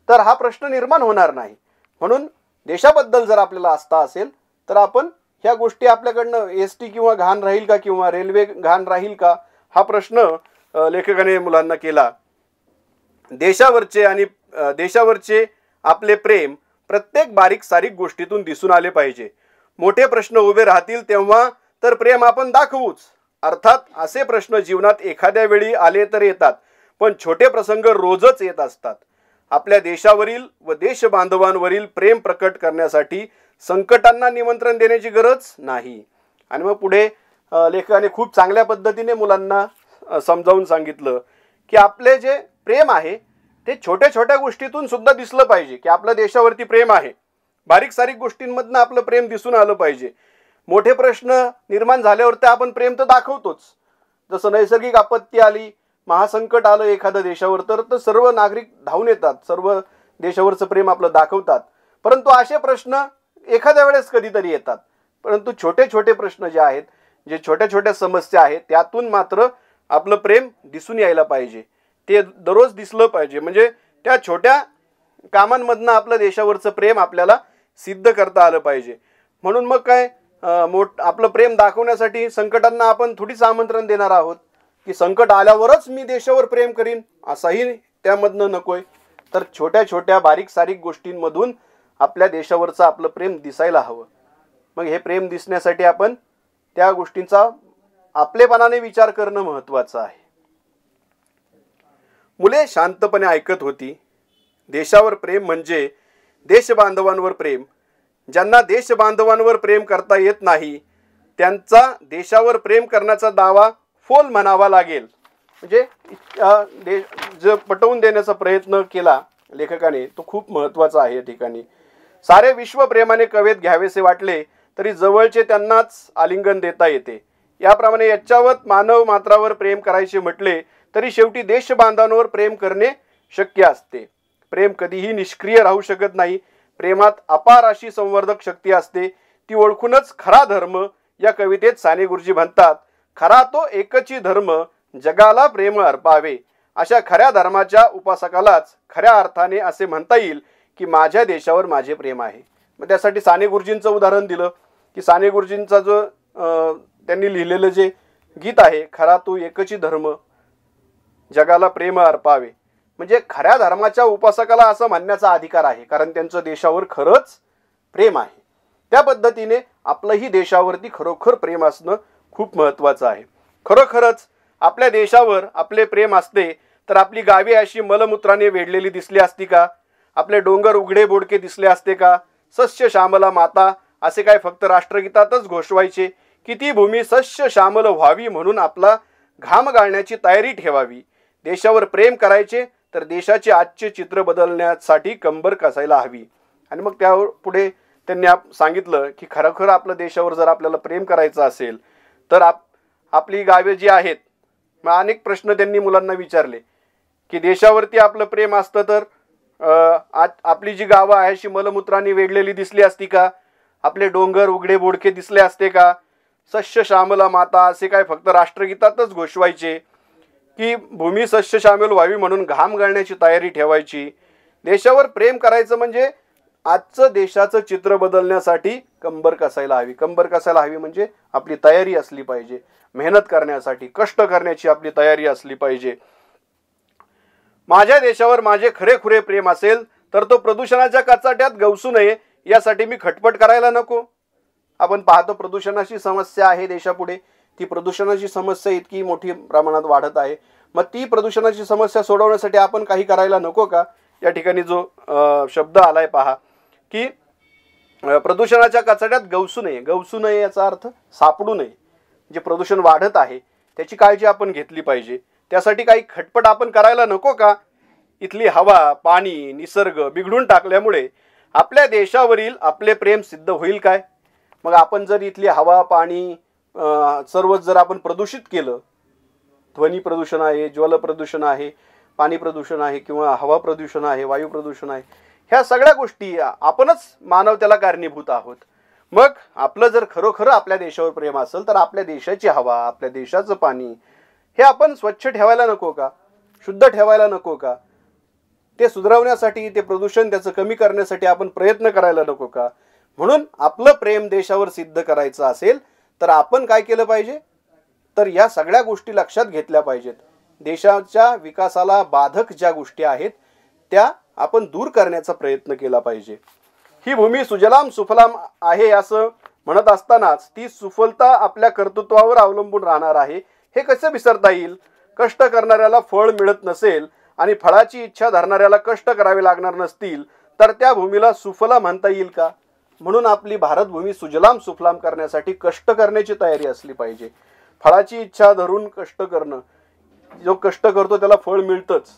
तर हा प्रश्न निर्माण होणार नाही. म्हणून देशाबद्दल जर आपल्याला आस्था असेल तर आपण ह्या गोष्टी आपल्याकडनं एसटी किंवा घाण राहील का किंवा रेल्वे घाण राहील का हा प्रश्न लेखकाने मुलांना केला. देशावरचे आपले प्रेम प्रत्येक बारीक सारीक गोष्टीतून दिसून आले पाहिजे. मोठे प्रश्न उभे राहतील तेव्हा तर प्रेम आपण दाखवूच. अर्थात असे प्रश्न जीवनात एखाद्या वेळी आले तर येतात, पण छोटे प्रसंग रोजच येत असतात. आपल्या देशावरील व देशबांधवांवरील प्रेम प्रकट करण्यासाठी संकटांना निमंत्रण देण्याची गरज नाही. आणि मग पुढे लेखकाने खूप चांगल्या पद्धतीने मुलांना समजावून सांगितलं की आपले जे प्रेम आहे ते छोट्या छोट्या गोष्टीतून सुद्धा दिसलं पाहिजे की आपल्या देशावरती प्रेम आहे. बारीक सारीक गोष्टींमधनं आपलं प्रेम दिसून आलं पाहिजे. मोठे प्रश्न निर्माण झाल्यावर ते आपण प्रेम तर दाखवतोच. जसं नैसर्गिक आपत्ती आली, महासंकट आलं एखाद्या देशावर तर सर्व नागरिक धावून येतात, सर्व देशावरचं प्रेम आपलं दाखवतात. परंतु असे प्रश्न एखाद्या वेळेस कधीतरी येतात. परंतु छोटे छोटे प्रश्न जे आहेत, जे छोट्या छोट्या समस्या आहेत त्यातून मात्र आपलं प्रेम दिसून यायला पाहिजे, ते दररोज दिसलं पाहिजे. म्हणजे त्या छोट्या कामांमधनं आपलं देशावरचं प्रेम आपल्याला सिद्ध करता आलं पाहिजे. म्हणून मग काय आपलं प्रेम दाखवण्यासाठी संकटांना आपण थोडीच आमंत्रण देणार आहोत की संकट आल्यावरच मी देशावर प्रेम करीन, असाही त्यामधनं नकोय. तर छोट्या छोट्या बारीक सारीक गोष्टींमधून आपल्या देशावरचं आपलं प्रेम दिसायला हवं. मग हे प्रेम दिसण्यासाठी आपण त्या गोष्टींचा आपलेपणाने विचार करणं महत्त्वाचं आहे. मुले शांतपणे ऐकत होती. देशावर प्रेम म्हणजे देशबांधवांवर प्रेम. ज्यांना देशबांधवांवर प्रेम करता येत नाही त्यांचा देशावर प्रेम करण्याचा दावा फोल म्हणावा लागेल. म्हणजे जो पटवून देण्याचा प्रयत्न केला लेखकाने तो खूप महत्त्वाचा आहे. या ठिकाणी सारे विश्व प्रेमाने कवेत घ्यावेसे वाटले तरी जवळचे त्यांनाच आलिंगन देता येते. याप्रमाणे याच्यावत मानव मात्रावर प्रेम करायचे म्हटले तरी शेवटी देशबांधवांवर प्रेम करणे शक्य असते. प्रेम कधीही निष्क्रिय राहू शकत नाही. प्रेमात अपार अशी संवर्धक शक्ती असते. ती ओळखूनच खरा धर्म या कवितेत साने गुरुजी म्हणतात, खरा तो एकची धर्म जगाला प्रेम अर्पावे. अशा खऱ्या धर्माच्या उपासकालाच खऱ्या अर्थाने असे म्हणता येईल की माझ्या देशावर माझे प्रेम आहे. मग त्यासाठी साने गुरुजींचं उदाहरण दिलं की साने गुरुजींचा जो त्यांनी लिहिलेलं जे गीत आहे, खरा तो एकची धर्म जगाला प्रेम अर्पावे, म्हणजे खऱ्या धर्माच्या उपासकाला असं म्हणण्याचा अधिकार आहे कारण त्यांचं देशावर खरंच प्रेम आहे. त्या पद्धतीने आपलंही देशावरती खरोखर प्रेम असणं खूप महत्त्वाचं आहे. खरोखरच आपल्या देशावर आपले प्रेम असते तर आपली गावे अशी मलमूत्राने वेढलेली दिसली असती का? आपले डोंगर उघडे बोडके दिसले असते का? सस्य श्यामला माता असे काय फक्त राष्ट्रगीतातच घोषवायचे की ती भूमी सस्य श्यामल व्हावी म्हणून आपला घाम गाळण्याची तयारी ठेवावी. देशावर प्रेम करायचे तर देशाचे आजचे चित्र बदलण्यासाठी कंबर कसायला हवी. आणि मग त्या पुढे त्यांनी सांगितलं की खरोखर आपल्या देशावर जर आपल्याला प्रेम करायचं असेल तर आपली गावे जी आहेत, मग अनेक प्रश्न त्यांनी मुलांना विचारले की देशावरती आपलं प्रेम असतं तर आपली जी गावं आहे अशी मलमूत्राने वेढलेली दिसली असती का? आपले डोंगर उघडे बोडके दिसले असते का? सस्य श्यामला माता असे काय फक्त राष्ट्रगीतातच घोषवायचे की भूमी सस्य श्यामल व्हावी म्हणून घाम गाळण्याची तयारी ठेवायची? देशावर प्रेम करायचं म्हणजे आजचं देशाचं चित्र बदलण्यासाठी कंबर कसायला हवी. कंबर कसायला हवी म्हणजे आपली तयारी असली पाहिजे, मेहनत करण्यासाठी कष्ट करण्याची आपली तयारी असली पाहिजे. माझ्या देशावर माझे खरेखुरे प्रेम असेल तर तो प्रदूषणाच्या कचाट्यात गवसू नये यासाठी मी खटपट करायला नको. आपण पाहतो प्रदूषणाची समस्या आहे देशापुढे. ती प्रदूषणाची समस्या इतकी मोठी प्रमाणात वाढत आहे. मग ती प्रदूषणाची समस्या सोडवण्यासाठी आपण काही करायला नको का? या ठिकाणी जो शब्द आलाय पहा की प्रदूषणाच्या कचाट्यात गवसू नये. गवसू नये याचा अर्थ सापडू नये. जे प्रदूषण वाढत आहे त्याची काळजी आपण घेतली पाहिजे. त्यासाठी काही खटपट आपण करायला नको का? इथली हवा पाणी निसर्ग बिघडून टाकल्यामुळे आपल्या देशावरील आपले प्रेम सिद्ध होईल काय? मग आपण जर इथली हवा पाणी सर्वच जर आपण प्रदूषित केलं, ध्वनी प्रदूषण आहे, जल प्रदूषण आहे, पाणी प्रदूषण आहे किंवा हवा प्रदूषण आहे, वायू प्रदूषण आहे, ह्या सगळ्या गोष्टी आपणच मानव त्याला कारणीभूत आहोत. मग आपलं जर खरोखर आपल्या देशावर प्रेम असेल तर आपल्या देशाची हवा आपल्या देशाचं पाणी हे आपण स्वच्छ ठेवायला नको का? शुद्ध ठेवायला नको का? ते सुधारवण्यासाठी ते प्रदूषण त्याचं कमी करण्यासाठी आपण प्रयत्न करायला नको का? म्हणून आपलं प्रेम देशावर सिद्ध करायचं असेल तर आपण काय केलं पाहिजे? तर या सगळ्या गोष्टी लक्षात घेतल्या पाहिजेत. देशाच्या विकासाला बाधक ज्या गोष्टी आहेत त्या आपण दूर करण्याचा प्रयत्न केला पाहिजे. ही भूमी सुजलाम सुफलाम आहे असं म्हणत असतानाच ती सुफलता आपल्या कर्तृत्वावर अवलंबून राहणार आहे हे कसं विसरता येईल? कष्ट करणाऱ्याला फळ मिळत नसेल आणि फळाची इच्छा धरणाऱ्याला कष्ट करावे लागणार नसतील तर त्या भूमीला सुफला म्हणता येईल का? म्हणून आपली भारत भूमी सुजलाम सुफलाम करण्यासाठी कष्ट करण्याची तयारी असली पाहिजे. फळाची इच्छा धरून कष्ट करणं, जो कष्ट करतो त्याला फळ मिळतंच.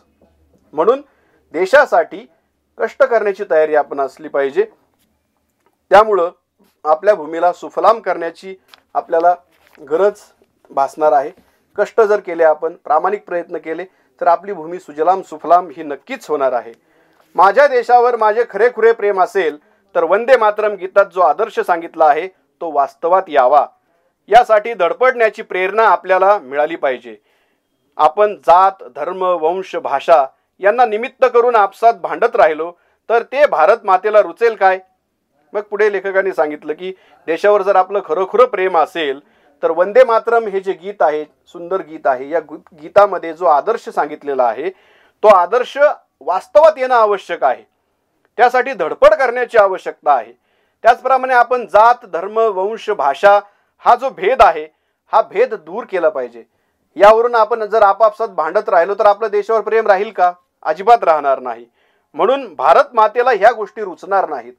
म्हणून देशासाठी कष्ट करण्याची तयारी आपण असली पाहिजे. त्यामुळं आपल्या भूमीला सुफलाम करण्याची आपल्याला गरज भासणार आहे. कष्ट जर केले आपण प्रामाणिक प्रयत्न केले तर आपली भूमी सुजलाम सुफलाम ही नक्कीच होणार आहे. माझ्या देशावर माझे खरेखुरे प्रेम असेल तर वंदे मातरम गीतात जो आदर्श सांगितला आहे तो वास्तवात यावा यासाठी धडपडण्याची प्रेरणा आपल्याला मिळाली पाहिजे. आपण जात धर्म वंश भाषा यांना निमित्त करून आपसात भांडत राहिलो तर ते भारत मातेला रुचेल काय? मग पुढे लेखकाने सांगितलं की देशावर जर आपलं खरोखर प्रेम असेल तर वंदे मातरम हे जे गीत आहे सुंदर गीत आहे, या गीतामध्ये जो आदर्श सांगितलेला आहे तो आदर्श वास्तवात येणं आवश्यक आहे. त्यासाठी धडपड करण्याची आवश्यकता आहे. त्याचप्रमाणे आपण जात धर्म वंश भाषा हा जो भेद आहे हा भेद दूर केला पाहिजे. यावरून आपण जर आपापसात भांडत राहिलो तर आपल्या देशावर प्रेम राहील का? अजिबात राहणार नाही. म्हणून भारत मातेला ह्या गोष्टी रुचणार नाहीत.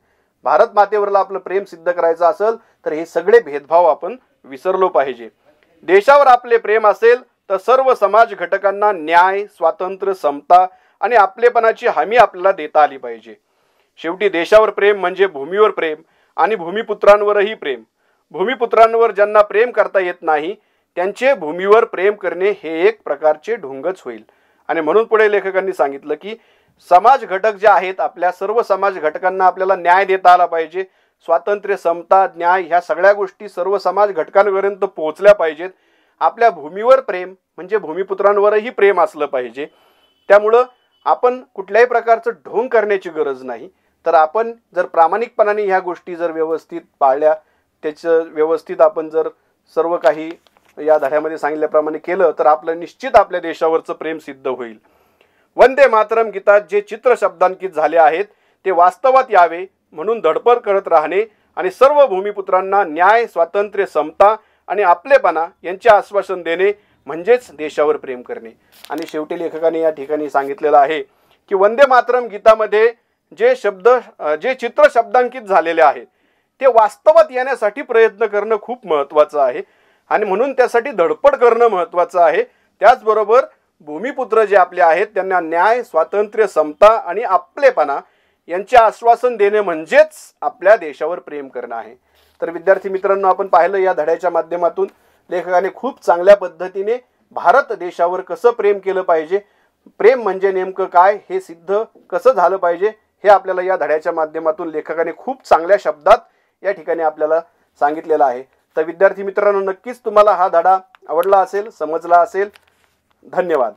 भारत मातेवरला आपलं प्रेम सिद्ध करायचं असेल तर हे सगळे भेदभाव आपण विसरलो पाहिजे. देशावर आपले प्रेम असेल तर सर्व समाज घटकांना न्याय, स्वातंत्र्य, समता आणि आपलेपणाची हमी आपल्याला देता आली पाहिजे. शेवटी देशावर प्रेम म्हणजे भूमीवर प्रेम आणि भूमिपुत्रांवरही प्रेम. भूमिपुत्रांवर ज्यांना प्रेम करता येत नाही त्यांचे भूमीवर प्रेम करणे हे एक प्रकारचे ढोंगच होईल. आणि म्हणून पुढे लेखकांनी सांगितलं की समाज घटक जे आहेत, आपल्या सर्व समाज घटकांना आपल्याला न्याय देता आला पाहिजे. स्वातंत्र्य, समता, न्याय ह्या सगळ्या गोष्टी सर्व समाज घटकांपर्यंत पोहोचल्या पाहिजेत. आपल्या भूमीवर प्रेम म्हणजे भूमिपुत्रांवरही प्रेम असलं पाहिजे. त्यामुळं आपण कुठल्याही प्रकारचं ढोंग करण्याची गरज नाही. तर आपण जर प्रामाणिकपणाने ह्या गोष्टी जर व्यवस्थित पाळल्या, त्याचं व्यवस्थित आपण जर सर्व काही या धड्यामध्ये सांगितल्याप्रमाणे केलं तर आपलं निश्चित आपल्या देशावरचं प्रेम सिद्ध होईल. वंदे मातरम गीतात जे चित्र शब्दांकित झाले आहेत ते वास्तवात यावे म्हणून धडपड करत राहणे आणि सर्व भूमिपुत्रांना न्याय, स्वातंत्र्य, समता आणि आपलेपणा यांचे आश्वासन देणे म्हणजेच देशावर प्रेम करणे. आणि शेवटी लेखकाने या ठिकाणी सांगितलेलं आहे की वंदे मातरम गीतामध्ये जे चित्र शब्दांकित झालेले आहेत ते वास्तवात येण्यासाठी प्रयत्न करणं खूप महत्त्वाचं आहे आणि म्हणून त्यासाठी धडपड करणं महत्त्वाचं आहे. त्याचबरोबर भूमिपुत्र जे आपले आहेत त्यांना न्याय, स्वातंत्र्य, समता आणि आपलेपणा यांचे आश्वासन देणे म्हणजेच आपल्या देशावर प्रेम करणं आहे. तर विद्यार्थी मित्रांनो, आपण पाहिलं या धड्याच्या माध्यमातून लेखकाने खूप चांगल्या पद्धतीने भारत देशावर कसं प्रेम केलं पाहिजे, प्रेम म्हणजे नेमकं काय हे सिद्ध कसं झालं पाहिजे हे आपल्याला या धड्याच्या माध्यमातून लेखकाने खूप चांगल्या शब्दात या ठिकाणी आपल्याला सांगितलेलं आहे. तर विद्यार्थी मित्रांनो, नक्कीच तुम्हाला हा धडा आवडला असेल, समजला असेल. धन्यवाद.